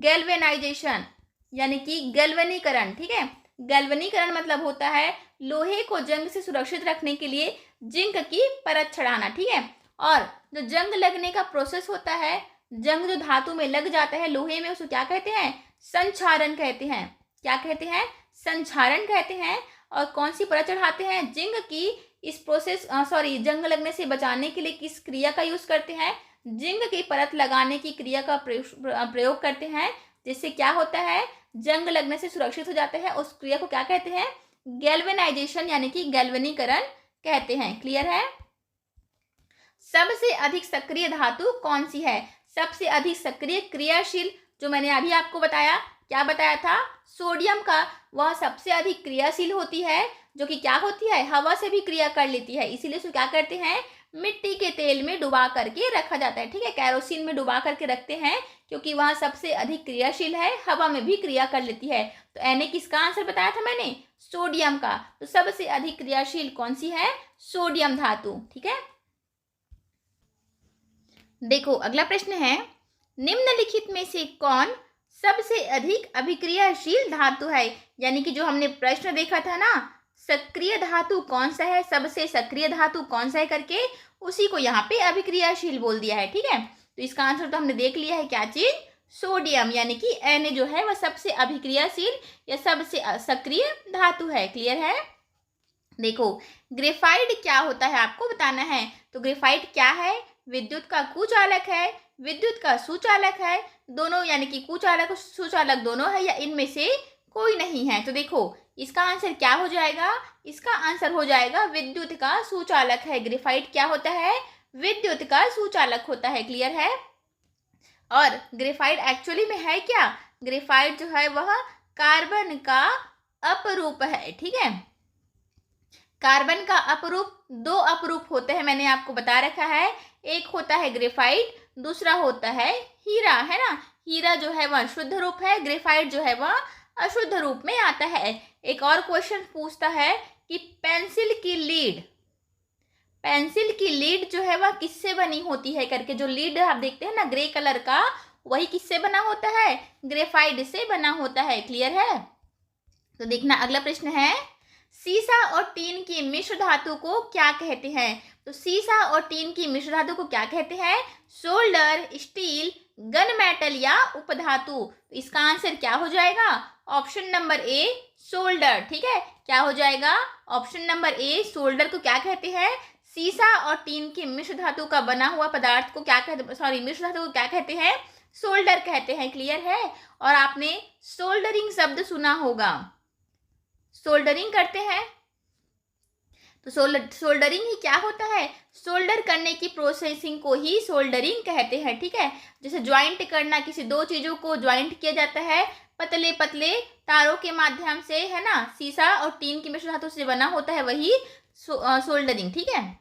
S1: गैल्वेनाइजेशन, यानी कि गैल्वनीकरण, ठीक है। गैल्वनीकरण मतलब होता है लोहे को जंग से सुरक्षित रखने के लिए जिंक की परत चढ़ाना, ठीक है। और जो जंग लगने का प्रोसेस होता है, जंग जो धातु में लग जाता है लोहे में, उसको क्या कहते हैं, संक्षारण कहते हैं। क्या कहते हैं, संक्षारण कहते हैं। और कौन सी परत चढ़ाते हैं, जिंक की। इस प्रोसेस जंग लगने से बचाने के लिए किस क्रिया का यूज करते हैं, जिंक की परत लगाने की क्रिया का प्रयोग करते हैं, जिससे क्या होता है, जंग लगने से सुरक्षित हो जाता है। उस क्रिया को क्या कहते हैं, गैल्वेनाइजेशन, यानी कि गैल्वनीकरण कहते हैं, क्लियर है। सबसे अधिक सक्रिय धातु कौन सी है, सबसे अधिक सक्रिय क्रियाशील, जो मैंने अभी आपको बताया, क्या बताया था, सोडियम का, वह सबसे अधिक क्रियाशील होती है, जो कि क्या होती है, हवा से भी क्रिया कर लेती है, इसीलिए उसको क्या करते हैं, मिट्टी के तेल में डुबा करके रखा जाता है, ठीक है। कैरोसिन में डुबा करके रखते हैं, क्योंकि वह सबसे अधिक क्रियाशील है, हवा में भी क्रिया कर लेती है। तो एने किसका आंसर बताया था मैंने, सोडियम का। तो सबसे अधिक क्रियाशील कौन सी है, सोडियम धातु, ठीक है। देखो अगला प्रश्न है, निम्नलिखित में से कौन सबसे अधिक अभिक्रियाशील धातु है, यानी कि जो हमने प्रश्न देखा था ना, सक्रिय धातु कौन सा है, सबसे सक्रिय धातु कौन सा है करके, उसी को यहाँ पे अभिक्रियाशील बोल दिया है, ठीक है। तो इसका आंसर तो हमने देख लिया है, क्या चीज, सोडियम, यानी कि Na जो है वह सबसे अभिक्रियाशील या सबसे सक्रिय धातु है, क्लियर है। देखो ग्रेफाइट क्या होता है आपको बताना है, तो ग्रेफाइट क्या है, विद्युत का कुचालक है, विद्युत का सुचालक है, दोनों, यानी कि कुचालक और सुचालक दोनों है, या इनमें से कोई नहीं है। तो देखो इसका आंसर क्या हो जाएगा, इसका आंसर हो जाएगा विद्युत का सुचालक है। ग्रेफाइट क्या होता है, विद्युत का सुचालक होता है, क्लियर है। और ग्रेफाइट एक्चुअली में है क्या, ग्रेफाइट जो है वह कार्बन का अपरूप है, ठीक है। कार्बन का अपरूप, दो अपरूप होते हैं, मैंने आपको बता रखा है, एक होता है ग्रेफाइट, दूसरा होता है हीरा, है ना। हीरा जो है वह शुद्ध रूप है, ग्रेफाइट जो है वह अशुद्ध रूप में आता है। एक और क्वेश्चन पूछता है कि पेंसिल की लीड जो है वह किससे बनी होती है करके, जो लीड आप देखते हैं ना ग्रे कलर का, वही किससे बना होता है, ग्रेफाइट से बना होता है, क्लियर है। तो देखना अगला प्रश्न है, सीसा और टीन की मिश्र धातु को क्या कहते हैं, तो सीसा और टीन की मिश्र धातु को क्या कहते हैं, सोल्डर, स्टील, गन मेटल या उपधातु। तो इसका आंसर क्या हो जाएगा, ऑप्शन नंबर ए सोल्डर, ठीक है। क्या हो जाएगा, ऑप्शन नंबर ए सोल्डर को क्या कहते हैं, सीसा और टीन की मिश्र धातु का बना हुआ पदार्थ को क्या कहते, मिश्र धातु को क्या कहते हैं, सोल्डर कहते हैं, क्लियर है। और आपने सोल्डरिंग शब्द सुना होगा, सोल्डरिंग करते हैं, तो सोल्डरिंग ही क्या होता है, सोल्डर करने की प्रोसेसिंग को ही सोल्डरिंग कहते हैं, ठीक है। जैसे ज्वाइंट करना, किसी दो चीजों को ज्वाइंट किया जाता है पतले पतले तारों के माध्यम से, है ना, सीसा और टीन की मिश्र धातु से बना होता है, वही सोल्डरिंग, ठीक है।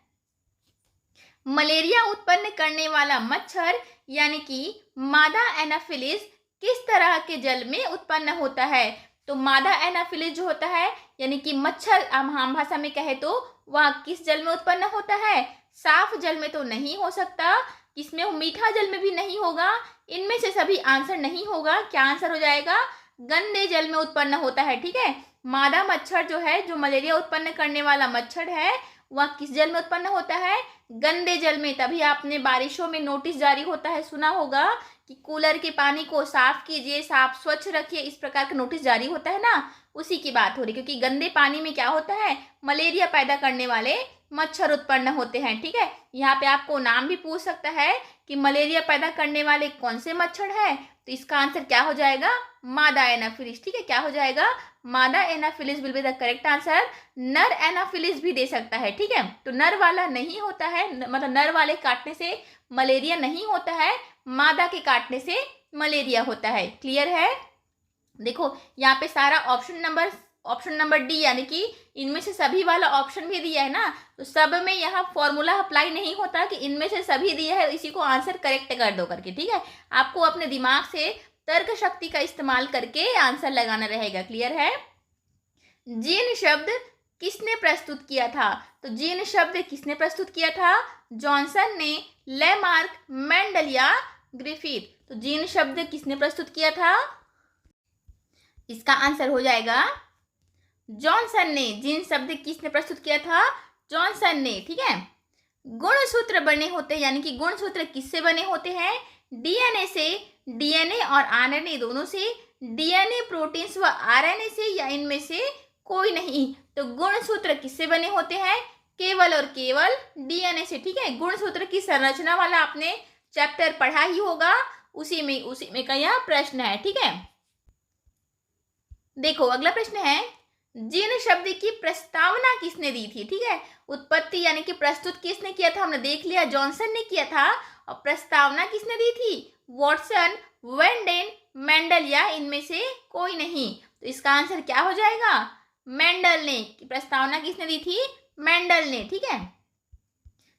S1: मलेरिया उत्पन्न करने वाला मच्छर यानी कि मादा एनाफिलिस किस तरह के जल में उत्पन्न होता है? तो मादा एनाफिलिस जो होता है यानी कि मच्छर, आम भाषा में कहे तो वह किस जल में उत्पन्न होता है? साफ जल में तो नहीं हो सकता, किसमें? मीठा जल में भी नहीं होगा, इनमें से सभी आंसर नहीं होगा। क्या आंसर हो जाएगा? गंदे जल में उत्पन्न होता है। ठीक है, मादा मच्छर जो है, जो मलेरिया उत्पन्न करने वाला मच्छर है, वह किस जल में उत्पन्न होता है? गंदे जल में। तभी आपने बारिशों में नोटिस जारी होता है, सुना होगा कि कूलर के पानी को साफ कीजिए, साफ स्वच्छ रखिए, इस प्रकार का नोटिस जारी होता है ना, उसी की बात हो रही। क्योंकि गंदे पानी में क्या होता है? मलेरिया पैदा करने वाले मच्छर उत्पन्न होते हैं। ठीक है, यहाँ पे आपको नाम भी पूछ सकता है कि मलेरिया पैदा करने वाले कौन से मच्छर है, तो इसका आंसर क्या हो जाएगा? मादा एनाफिलिस। ठीक है, क्या हो जाएगा? मादा Anopheles will be the correct answer. नर एनाफिलिस भी दे सकता है। ठीक है, तो नर वाला नहीं होता है, मतलब नर वाले काटने से मलेरिया नहीं होता है, मादा के काटने से मलेरिया होता है। क्लियर है? देखो यहाँ पे सारा ऑप्शन नंबर डी यानी कि इनमें से सभी वाला ऑप्शन भी दिया है ना, तो सब में यहाँ फॉर्मूला अप्लाई नहीं होता कि इनमें से सभी दिया है इसी को आंसर करेक्ट कर दो करके। ठीक है, आपको अपने दिमाग से तर्क शक्ति का इस्तेमाल करके आंसर लगाना रहेगा। क्लियर है? जीन शब्द किसने प्रस्तुत किया था? तो जीन शब्द किसने प्रस्तुत किया था? जॉनसन ने, लेमार्क, मेंडल या ग्रिफिथ? तो जीन शब्द किसने प्रस्तुत किया था? इसका आंसर हो जाएगा जॉनसन ने। जीन शब्द किसने प्रस्तुत किया था? जॉनसन ने। ठीक है, गुणसूत्र बने होते हैं यानी कि गुणसूत्र किससे बने होते हैं? डीएनए से, डीएनए और आरएनए दोनों से, डीएनए प्रोटीन्स व आरएनए से, या इनमें से कोई नहीं। तो गुणसूत्र किससे बने होते हैं? केवल और केवल डीएनए से। ठीक है, गुणसूत्र की संरचना वाला आपने चैप्टर पढ़ा ही होगा, उसी में का यह प्रश्न है। ठीक है, देखो अगला प्रश्न है, जीन शब्द की प्रस्तावना किसने दी थी? ठीक है, उत्पत्ति यानी कि प्रस्तुत किसने किया था? हमने देख लिया जॉनसन ने किया था। और प्रस्तावना किसने दी थी? वॉटसन, वेंडेन, मेंडल या इनमें से कोई नहीं। तो इसका आंसर क्या हो जाएगा? मेंडल ने। प्रस्तावना किसने दी थी? मेंडल ने। ठीक है,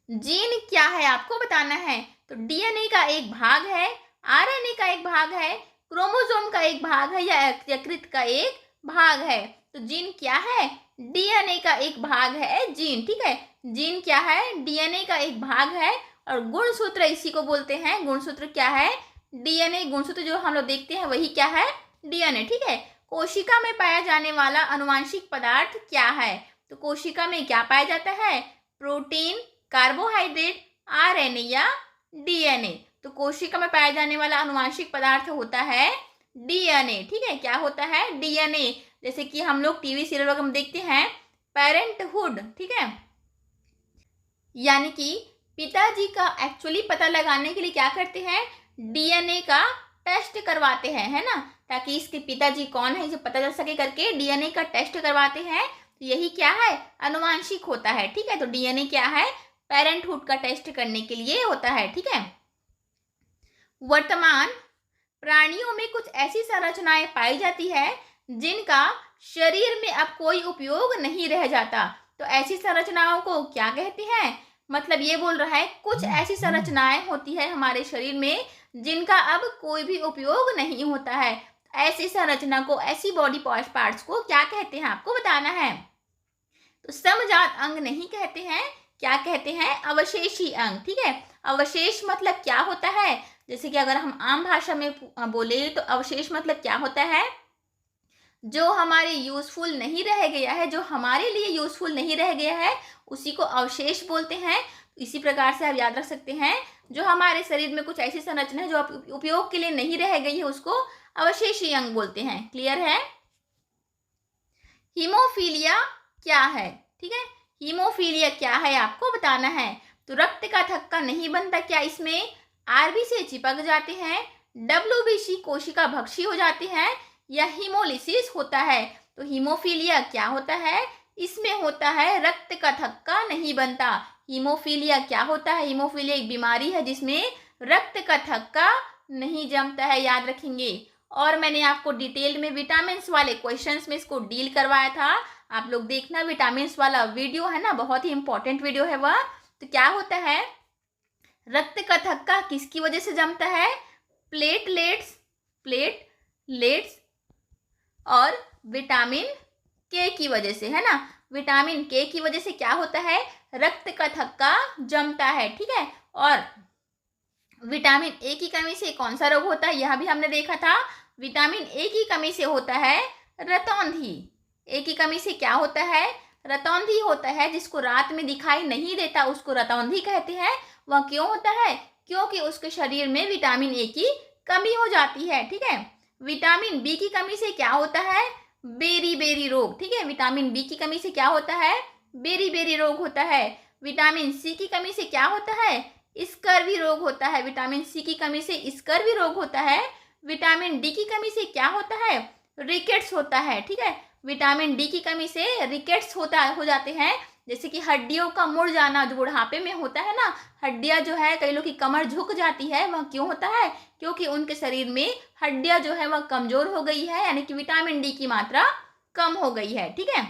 S1: जीन क्या है आपको बताना है। तो डीएनए का एक भाग है, आरएनए का एक भाग है, क्रोमोसोम का एक भाग है, या यकृत का एक भाग है। तो जीन क्या है? डीएनए का एक भाग है जीन। ठीक है, जीन क्या है? डीएनए का एक भाग है। और गुणसूत्र इसी को बोलते हैं। गुणसूत्र क्या है? डीएनए। गुणसूत्र जो हम लोग देखते हैं वही क्या है? डीएनए। ठीक है, कोशिका में पाया जाने वाला अनुवांशिक पदार्थ क्या है? तो कोशिका में क्या पाया जाता है? प्रोटीन, कार्बोहाइड्रेट, आरएनए या डीएनए। तो कोशिका में पाया जाने वाला अनुवांशिक पदार्थ होता है डीएनए। ठीक है, क्या होता है? डीएनए। जैसे कि हम लोग टीवी सीरियल वगैरह में देखते हैं पेरेंटहुड। ठीक है, यानी कि पिताजी का एक्चुअली पता लगाने के लिए क्या करते हैं? डीएनए का टेस्ट करवाते हैं, है ना, ताकि इसके पिताजी कौन है इसे पता चल सके करके डीएनए का टेस्ट करवाते हैं। तो यही क्या है? अनुवांशिक होता है। ठीक है, तो डीएनए क्या है? पेरेंटहुड का टेस्ट करने के लिए होता है। ठीक है, वर्तमान प्राणियों में कुछ ऐसी संरचनाएं पाई जाती है जिनका शरीर में अब कोई उपयोग नहीं रह जाता। तो ऐसी संरचनाओं को क्या कहते हैं? मतलब ये बोल रहा है कुछ ऐसी संरचनाएं होती है हमारे शरीर में जिनका अब कोई भी उपयोग नहीं होता है। ऐसी संरचना को, ऐसी बॉडी पार्ट्स को क्या कहते हैं आपको बताना है। तो समजात अंग नहीं कहते हैं, क्या कहते हैं? अवशेषी अंग। ठीक है, अवशेष मतलब क्या होता है? जैसे कि अगर हम आम भाषा में बोले तो अवशेष मतलब क्या होता है? जो हमारे यूजफुल नहीं रह गया है, जो हमारे लिए यूजफुल नहीं रह गया है, उसी को अवशेष बोलते हैं। इसी प्रकार से आप याद रख सकते हैं, जो हमारे शरीर में कुछ ऐसी संरचना है जो उपयोग के लिए नहीं रह गई है, उसको अवशेषी अंग बोलते हैं। क्लियर है? हीमोफीलिया क्या है? ठीक है, हीमोफीलिया क्या है आपको बताना है। तो रक्त का थक्का नहीं बनता क्या इसमें? आरबी से चिपक जाते हैं, डब्ल्यूबीसी कोशिका भक्षी हो जाती हैं, या हीमोलिसिस होता है। तो हीमोफीलिया क्या होता है? इसमें होता है रक्त का थक्का नहीं बनता। हीमोफीलिया क्या होता है? हीमोफीलिया एक बीमारी है जिसमें रक्त का थक्का नहीं जमता है, याद रखेंगे। और मैंने आपको डिटेल में विटामिन्स वाले क्वेश्चंस में इसको डील करवाया था, आप लोग देखना। विटामिन्स वाला वीडियो है ना, बहुत ही इंपॉर्टेंट वीडियो है वह। तो क्या होता है? रक्त का थक्का किसकी वजह से जमता है? प्लेटलेट्स विटामिन के की वजह से, है ना। विटामिन के की वजह से क्या होता है, रक्त का थक्का जमता है, ठीक है। और विटामिन ए की कमी से कौन सा रोग होता है, यह भी हमने देखा था। विटामिन ए की कमी से होता है रतौंधी। ए की कमी से क्या होता है, रतौंधी होता है। जिसको रात में दिखाई नहीं देता उसको रतौंधी कहते हैं। वह क्यों होता है, क्योंकि उसके शरीर में विटामिन ए की कमी हो जाती है, ठीक है। विटामिन बी की कमी से क्या होता है, बेरी बेरी रोग, ठीक है। विटामिन बी की कमी से क्या होता है, बेरी बेरी रोग होता है। विटामिन सी की कमी से क्या होता है, स्कर्वी रोग होता है। विटामिन सी की कमी से स्कर्वी रोग होता है। विटामिन डी की कमी से क्या होता है, रिकेट्स होता है, ठीक है। विटामिन डी की कमी से रिकेट्स हो जाते हैं, जैसे कि हड्डियों का मुड़ जाना, जो बुढ़ापे में होता है ना, हड्डियां जो है, कई लोग की कमर झुक जाती है, वह क्यों होता है, क्योंकि उनके शरीर में हड्डियां जो है वह कमजोर हो गई है, यानी कि विटामिन डी की मात्रा कम हो गई है, ठीक है।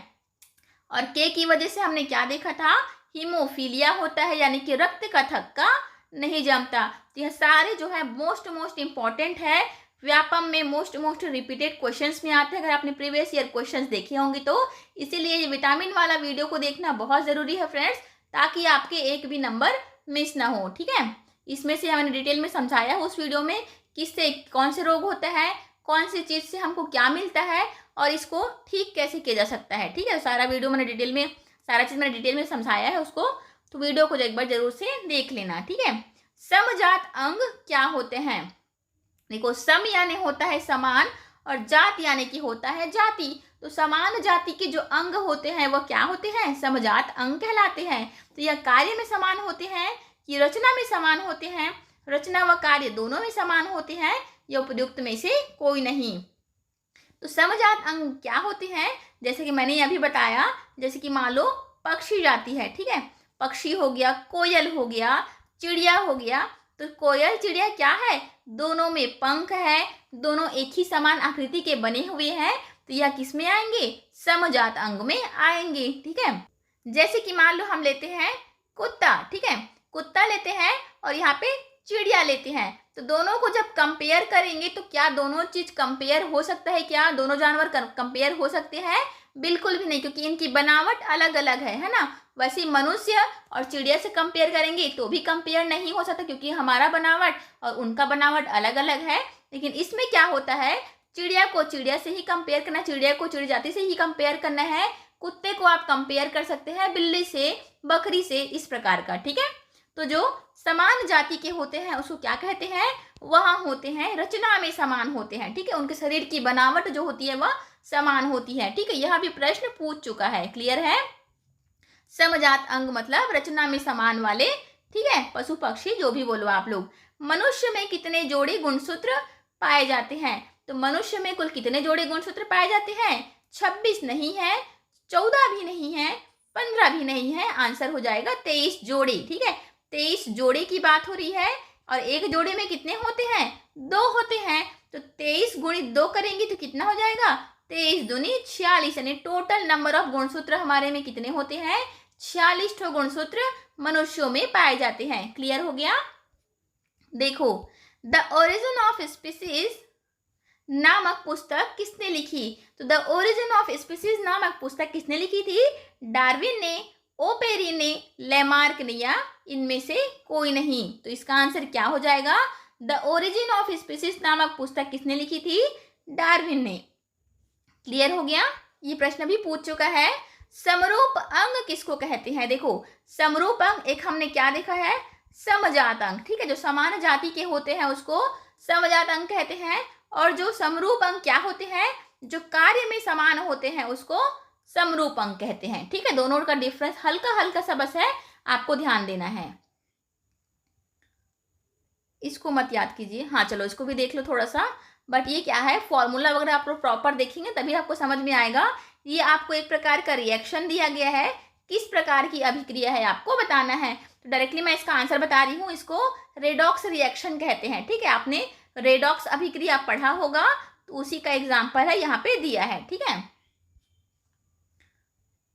S1: और के की वजह से हमने क्या देखा था, हीमोफीलिया होता है, यानी कि रक्त का थक्का नहीं जमता। तो यह सारे जो है मोस्ट इंपॉर्टेंट है, व्यापम में मोस्ट रिपीटेड क्वेश्चंस में आते हैं, अगर आपने प्रीवियस ईयर क्वेश्चंस देखे होंगे तो। इसीलिए ये विटामिन वाला वीडियो को देखना बहुत ज़रूरी है फ्रेंड्स, ताकि आपके एक भी नंबर मिस ना हो, ठीक है। इसमें से मैंने डिटेल में समझाया उस वीडियो में, किससे कौन से रोग होता है, कौन सी चीज़ से हमको क्या मिलता है, और इसको ठीक कैसे किया जा सकता है, ठीक है। सारा वीडियो मैंने डिटेल में, सारा चीज़ मैंने डिटेल में समझाया है उसको, तो वीडियो को एक बार जरूर से देख लेना, ठीक है। समजात अंग क्या होते हैं, देखो, सम यानी होता है समान, और जात यानी कि होता है जाति। तो समान जाति के जो अंग होते हैं वह क्या होते हैं, समजात अंग कहलाते हैं। तो यह कार्य में समान होते हैं कि रचना में समान होते हैं, रचना व कार्य दोनों में समान होते हैं, यह उपयुक्त में से कोई नहीं। तो समजात अंग क्या होते हैं, जैसे कि मैंने अभी बताया, जैसे कि मान लो पक्षी जाति है, ठीक है। पक्षी हो गया, कोयल हो गया, चिड़िया हो गया। तो कोयल चिड़िया क्या है, दोनों में पंख है, दोनों एक ही समान आकृति के बने हुए हैं, तो यह किस में आएंगे, समजात अंग में आएंगे, ठीक है। जैसे कि मान लो हम लेते हैं कुत्ता, ठीक है, कुत्ता लेते हैं और यहाँ पे चिड़िया लेते हैं, तो दोनों को जब कंपेयर करेंगे तो क्या दोनों चीज कंपेयर हो सकता है, क्या दोनों जानवर कंपेयर हो सकते हैं, बिल्कुल भी नहीं, क्योंकि इनकी बनावट अलग अलग है ना। वैसे मनुष्य और चिड़िया से कंपेयर करेंगे तो भी कंपेयर नहीं हो सकता, क्योंकि हमारा बनावट और उनका बनावट अलग अलग है। लेकिन इसमें क्या होता है, चिड़िया को चिड़िया से ही कंपेयर करना, चिड़िया को चिड़िया जाति से ही कंपेयर करना है। कुत्ते को आप कंपेयर कर सकते हैं बिल्ली से, बकरी से, इस प्रकार का, ठीक है। तो जो समान जाति के होते हैं उसको क्या कहते हैं, वह होते हैं रचना में समान होते हैं, ठीक है। उनके शरीर की बनावट जो होती है वह समान होती है, ठीक है। यह भी प्रश्न पूछ चुका है, क्लियर है। समजात अंग मतलब रचना में समान वाले, ठीक है, पशु पक्षी जो भी बोलो आप लोग। मनुष्य में कितने जोड़े गुणसूत्र पाए जाते हैं, तो मनुष्य में कुल कितने जोड़े गुणसूत्र पाए जाते हैं, 26 नहीं है, 14 भी नहीं है, 15 भी नहीं है, आंसर हो जाएगा 23 जोड़े, ठीक है। 23 जोड़े की बात हो रही है, और एक जोड़े में कितने होते हैं, 2 होते हैं। तो 23 गुणित 2 करेंगे तो कितना हो जाएगा, 23 दूनी 46, यानी टोटल नंबर ऑफ गुणसूत्र हमारे में कितने होते हैं, 46 गुणसूत्र मनुष्यों में पाए जाते हैं। क्लियर हो गया। देखो, द ओरिजिन ऑफ स्पीसीज नामक पुस्तक किसने लिखी, तो द ओरिजिन ऑफ स्पीसीज नामक पुस्तक किसने लिखी थी, डार्विन ने, ओपेरी ने, लेमार्क ने, या इनमें से कोई नहीं। तो इसका आंसर क्या हो जाएगा, द ओरिजिन ऑफ स्पीसीज नामक पुस्तक किसने लिखी थी, डार्विन ने। क्लियर हो गया, ये प्रश्न भी पूछ चुका है। समरूप अंग किसको कहते हैं, देखो, समरूप अंग एक हमने क्या देखा है, समजात अंग, ठीक है। जो समान जाति के होते हैं उसको समजात अंग कहते हैं, और जो समरूप अंग क्या होते हैं, जो कार्य में समान होते हैं उसको समरूप अंग कहते हैं, ठीक है। दोनों का डिफरेंस हल्का हल्का सा बस है, आपको ध्यान देना है, इसको मत याद कीजिए। हाँ चलो, इसको भी देख लो थोड़ा सा, बट ये क्या है, फॉर्मूला वगैरह आप लोग प्रॉपर देखेंगे तभी आपको समझ में आएगा। ये आपको एक प्रकार का रिएक्शन दिया गया है, किस प्रकार की अभिक्रिया है आपको बताना है। तो डायरेक्टली मैं इसका आंसर बता रही हूँ, इसको रेडॉक्स रिएक्शन कहते हैं, ठीक है। आपने रेडॉक्स अभिक्रिया पढ़ा होगा, तो उसी का एग्जाम्पल है, यहाँ पे दिया है, ठीक है।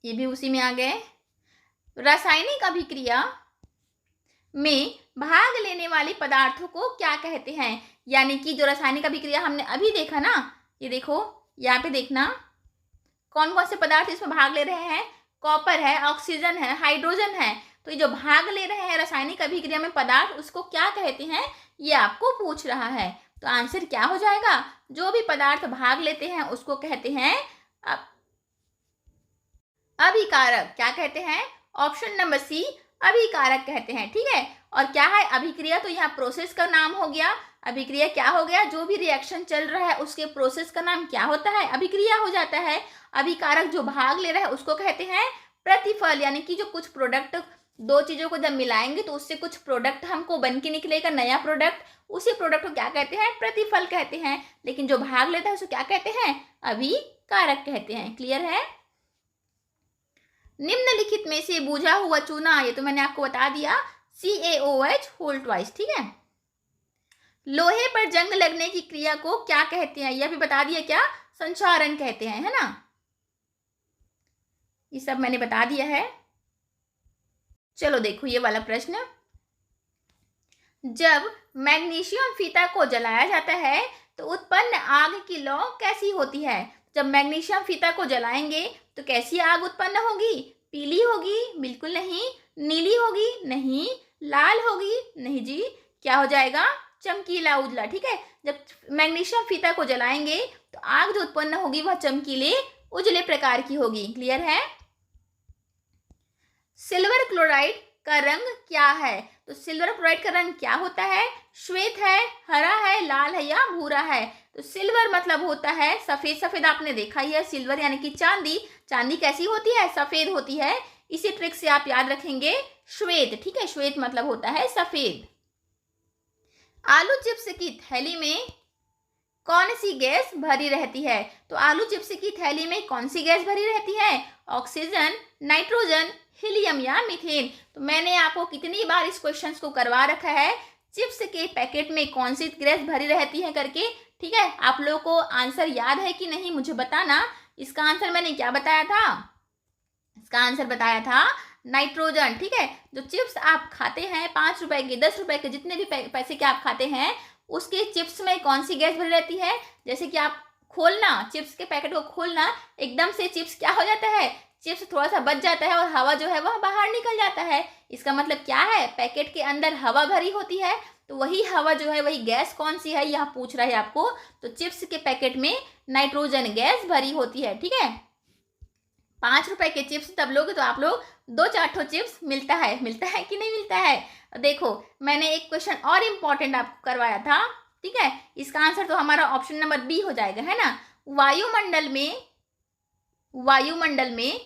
S1: ये भी उसी में आ गए। रासायनिक अभिक्रिया में भाग लेने वाले पदार्थों को क्या कहते हैं, यानी कि जो रासायनिक अभिक्रिया हमने अभी देखा ना, ये देखो यहाँ पे देखना, कौन कौन से पदार्थ इसमें भाग ले रहे हैं? कॉपर है, ऑक्सीजन है, हाइड्रोजन है। तो ये जो भाग ले रहे हैं रासायनिक अभिक्रिया में पदार्थ, उसको क्या कहते हैं, ये आपको पूछ रहा है। तो आंसर क्या हो जाएगा? जो भी पदार्थ भाग लेते हैं उसको कहते हैं अभिकारक। क्या कहते हैं? ऑप्शन नंबर सी, अभिकारक कहते हैं। ठीक है। और क्या है अभिक्रिया? तो यहाँ प्रोसेस का नाम हो गया। अभिक्रिया क्या हो गया? जो भी रिएक्शन चल रहा है उसके प्रोसेस का नाम क्या होता है? अभिक्रिया हो जाता है। अभिकारक जो भाग ले रहा है उसको कहते हैं प्रतिफल, यानी कि जो कुछ प्रोडक्ट, दो चीजों को जब मिलाएंगे तो उससे कुछ प्रोडक्ट हमको बन के निकलेगा, नया प्रोडक्ट, उसी प्रोडक्ट को क्या कहते हैं? प्रतिफल कहते हैं। लेकिन जो भाग लेता है उसको क्या कहते हैं? अभिकारक कहते हैं। क्लियर है? निम्नलिखित में से बुझा हुआ चूना, ये तो मैंने आपको बता दिया, CaOH होल ट्वाइस। ठीक है। लोहे पर जंग लगने की क्रिया को क्या कहते हैं? यह भी बता दिया, क्या? संक्षारण कहते हैं, है ना। ये सब मैंने बता दिया है। चलो देखो ये वाला प्रश्न। जब मैग्नीशियम फीता को जलाया जाता है तो उत्पन्न आग की लौ कैसी होती है? जब मैग्नीशियम फीता को जलाएंगे तो कैसी आग उत्पन्न होगी? पीली होगी? बिल्कुल नहीं। नीली होगी? नहीं। लाल होगी? नहीं जी। क्या हो जाएगा? चमकीला, उजला। ठीक है। जब मैग्नीशियम फीता को जलाएंगे तो आग जो उत्पन्न होगी वह चमकीले उजले प्रकार की होगी। क्लियर है? सिल्वर क्लोराइड का रंग क्या है? तो सिल्वर क्लोराइड का रंग क्या होता है? श्वेत है, हरा है, लाल है या भूरा है? तो सिल्वर मतलब होता है सफेद। सफेद आपने देखा ही है, सिल्वर यानी कि चांदी। चांदी कैसी होती है? सफेद होती है। इसी ट्रिक से आप याद रखेंगे श्वेत। ठीक है। श्वेत मतलब होता है सफेद। आलू चिप्स की थैली में कौन सी गैस भरी रहती है? तो आलू चिप्स की थैली में कौन सी गैस भरी रहती है? ऑक्सीजन, नाइट्रोजन, हीलियम या मीथेन। तो मैंने आपको कितनी बार इस क्वेश्चन को करवा रखा है, चिप्स के पैकेट में कौन सी गैस भरी रहती है करके। ठीक है। आप लोगों को आंसर याद है कि नहीं मुझे बताना। इसका आंसर मैंने क्या बताया था? इसका आंसर बताया था नाइट्रोजन। ठीक है। जो चिप्स आप खाते हैं 5 रुपए के, 10 रुपए के, जितने भी पैसे के आप खाते हैं, उसके चिप्स में कौन सी गैस भरी रहती है? जैसे कि आप खोलना, चिप्स के पैकेट को खोलना, एकदम से चिप्स क्या हो जाता है? चिप्स थोड़ा सा बच जाता है और हवा जो है वह बाहर निकल जाता है। इसका मतलब क्या है? पैकेट के अंदर हवा भरी होती है। तो वही हवा जो है, वही गैस कौन सी है, यह पूछ रहा है आपको। तो चिप्स के पैकेट में नाइट्रोजन गैस भरी होती है। ठीक है। 5 रुपए के चिप्स तब लोगे तो आप लोग 2-4 ठो चिप्स मिलता है कि नहीं मिलता है? देखो मैंने एक क्वेश्चन और इम्पोर्टेंट आपको करवाया था। ठीक है। इसका आंसर तो हमारा ऑप्शन नंबर बी हो जाएगा, है ना। वायुमंडल में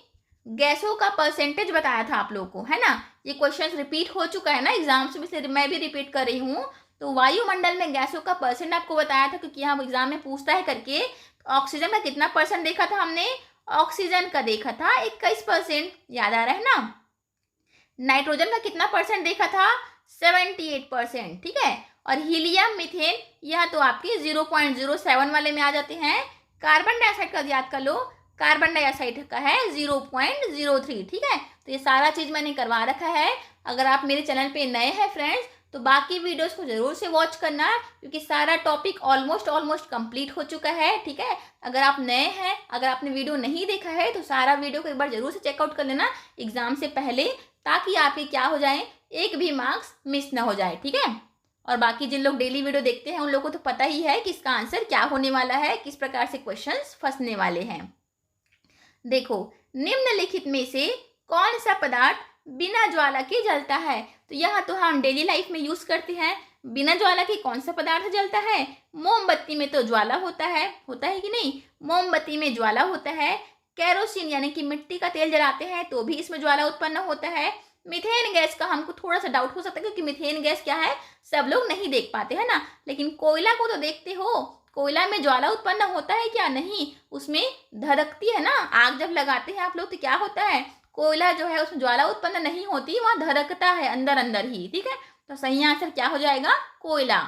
S1: गैसों का परसेंटेज बताया था आप लोगों को, है ना। ये क्वेश्चन रिपीट हो चुका है ना एग्जाम्स में, इसलिए मैं भी रिपीट कर रही हूँ। तो वायुमंडल में गैसों का परसेंट आपको बताया था, क्योंकि यहाँ एग्जाम में पूछता है करके। ऑक्सीजन का कितना परसेंट देखा था हमने? ऑक्सीजन का देखा था 21%, याद आ रहा है ना। नाइट्रोजन का कितना परसेंट देखा था? 78%। ठीक है। और हीलियम, मीथेन, यह तो आपके 0.07 वाले में आ जाते हैं। कार्बन डाइऑक्साइड का याद कर लो, कार्बन डाइऑक्साइड का है 0.03। ठीक है। तो ये सारा चीज मैंने करवा रखा है। अगर आप मेरे चैनल पे नए हैं फ्रेंड्स, तो बाकी वीडियोस को जरूर से वॉच करना, क्योंकि सारा टॉपिक ऑलमोस्ट कंप्लीट हो चुका है। ठीक है। अगर आप नए हैं, अगर आपने वीडियो नहीं देखा है, तो सारा वीडियो को एक बार जरूर से चेकआउट कर लेना एग्जाम से पहले, ताकि आपके क्या हो जाए, एक भी मार्क्स मिस ना हो जाए। ठीक है। और बाकी जिन लोग डेली वीडियो देखते हैं उन लोगों को तो पता ही है कि इसका आंसर क्या होने वाला है, किस प्रकार से क्वेश्चंस फंसने वाले हैं। देखो निम्नलिखित में से कौन सा पदार्थ बिना ज्वाला के जलता है? तो यह तो हम डेली लाइफ में यूज करते हैं। बिना ज्वाला के कौन सा पदार्थ जलता है? मोमबत्ती में तो ज्वाला होता है कि नहीं? मोमबत्ती में ज्वाला होता है। केरोसिन यानी कि मिट्टी का तेल जलाते हैं तो भी इसमें ज्वाला उत्पन्न होता है। मीथेन गैस का हमको थोड़ा सा डाउट हो सकता है, क्योंकि मीथेन गैस क्या है सब लोग नहीं देख पाते, है ना। लेकिन कोयला को तो देखते हो, कोयला में ज्वाला उत्पन्न होता है क्या? नहीं, उसमें धधकती है ना। आग जब लगाते हैं आप लोग तो क्या होता है, कोयला जो है उसमें ज्वाला उत्पन्न नहीं होती, वहां धधकता है अंदर अंदर ही। ठीक है। तो सही आंसर क्या हो जाएगा? कोयला।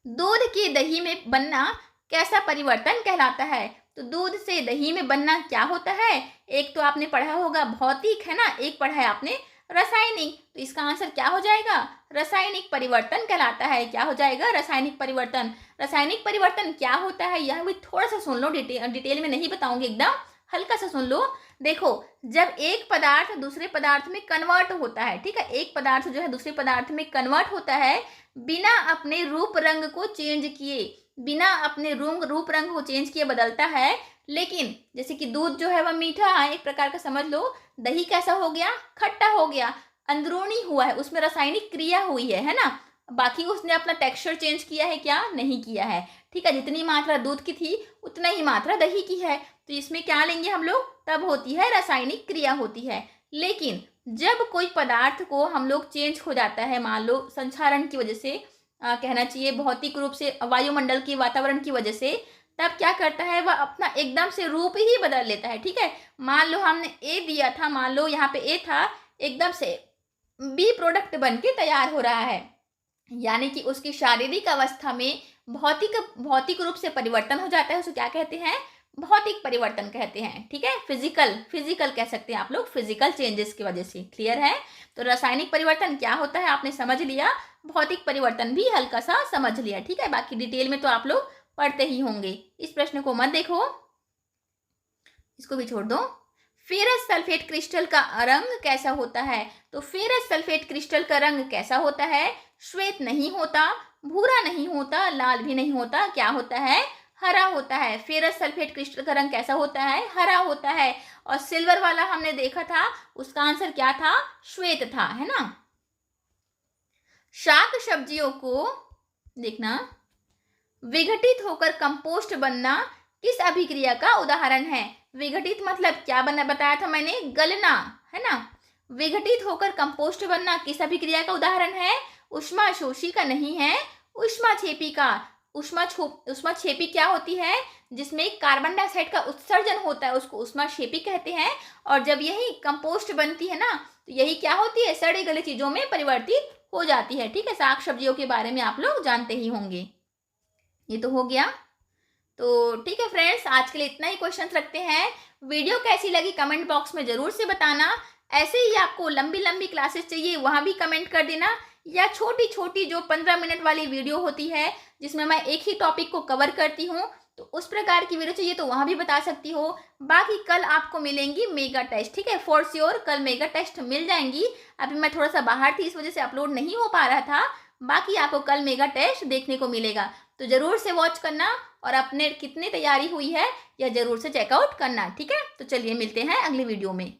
S1: दूध की दही में बनना कैसा परिवर्तन कहलाता है? तो दूध से दही में बनना क्या होता है? एक तो आपने पढ़ा होगा भौतिक, है ना, एक पढ़ा है आपने रासायनिक, तो इसका आंसर क्या हो जाएगा? रासायनिक परिवर्तन कहलाता है। क्या हो जाएगा? रासायनिक परिवर्तन। रासायनिक परिवर्तन क्या होता है यह भी थोड़ा सा सुन लो, डिटेल में नहीं बताऊंगी, एकदम हल्का सा सुन लो। देखो, जब एक पदार्थ दूसरे पदार्थ में कन्वर्ट होता है, ठीक है, एक पदार्थ जो है दूसरे पदार्थ में कन्वर्ट होता है बिना अपने रूप रंग को चेंज किए, बिना अपने रूप रंग को चेंज किए बदलता है। लेकिन जैसे कि दूध जो है वह मीठा है, एक प्रकार का समझ लो, दही कैसा हो गया? खट्टा हो गया, अंदरूनी हुआ है, उसमें रासायनिक क्रिया हुई है ना। बाकी उसने अपना टेक्सचर चेंज किया है क्या? नहीं किया है, ठीक है। जितनी मात्रा दूध की थी उतना ही मात्रा दही की है, तो इसमें क्या लेंगे हम लोग? तब होती है रासायनिक क्रिया होती है। लेकिन जब कोई पदार्थ को हम लोग चेंज हो जाता है, मान लो संक्षारण की वजह से, कहना चाहिए भौतिक रूप से, वायुमंडल की, वातावरण की वजह से, तब क्या करता है वह अपना एकदम से रूप ही बदल लेता है, ठीक है। मान लो हमने ए दिया था, मान लो यहाँ पे ए था, एकदम से बी प्रोडक्ट बन के तैयार हो रहा है, यानी कि उसकी शारीरिक अवस्था में भौतिक रूप से परिवर्तन हो जाता है। उसे क्या कहते हैं? भौतिक परिवर्तन कहते हैं, ठीक है। फिजिकल कह सकते हैं आप लोग, फिजिकल चेंजेस की वजह से। क्लियर है? तो रासायनिक परिवर्तन क्या होता है आपने समझ लिया, भौतिक परिवर्तन भी हल्का सा समझ लिया, ठीक है। बाकी डिटेल में तो आप लोग पढ़ते ही होंगे। इस प्रश्न को मत देखो, इसको भी छोड़ दो। फेरस सल्फेट क्रिस्टल का रंग कैसा होता है? तो फेरस सल्फेट क्रिस्टल का रंग कैसा होता है? श्वेत नहीं होता, भूरा नहीं होता, लाल भी नहीं होता, क्या होता है? हरा होता है। फेरस सल्फेट क्रिस्टल का रंग कैसा होता है? हरा होता है। और सिल्वर वाला हमने देखा था, उसका आंसर क्या था? श्वेत था, है ना। शाक सब्जियों को देखना, विघटित होकर कंपोस्ट बनना किस अभिक्रिया का उदाहरण है? विघटित मतलब क्या बना बताया था मैंने? गलना, है ना। विघटित होकर कंपोस्ट बनना किस अभिक्रिया का उदाहरण है? ऊष्माशोषी का नहीं है, ऊष्माक्षेपी का। ऊष्माक्षेपी क्या होती है? जिसमें कार्बन डाइऑक्साइड का उत्सर्जन होता है, उसको ऊष्माक्षेपी कहते हैं। और जब यही कंपोस्ट बनती है ना, तो यही क्या होती है? सड़े गले चीजों में परिवर्तित हो जाती है, ठीक है। साग सब्जियों के बारे में आप लोग जानते ही होंगे। ये तो हो गया। तो ठीक है फ्रेंड्स, आज के लिए इतना ही क्वेश्चंस रखते हैं। वीडियो कैसी लगी कमेंट बॉक्स में जरूर से बताना। ऐसे ही आपको लंबी लंबी क्लासेस चाहिए, वहाँ भी कमेंट कर देना, या छोटी छोटी जो 15 मिनट वाली वीडियो होती है जिसमें मैं एक ही टॉपिक को कवर करती हूँ, तो उस प्रकार की वीडियो चाहिए तो वहाँ भी बता सकती हो। बाकी कल आपको मिलेंगी मेगा टेस्ट, ठीक है, फॉर श्योर कल मेगा टेस्ट मिल जाएंगी। अभी मैं थोड़ा सा बाहर थी, इस वजह से अपलोड नहीं हो पा रहा था। बाकी आपको कल मेगा टेस्ट देखने को मिलेगा, तो ज़रूर से वॉच करना और अपने कितनी तैयारी हुई है यह ज़रूर से चेकआउट करना, ठीक है। तो चलिए मिलते हैं अगली वीडियो में।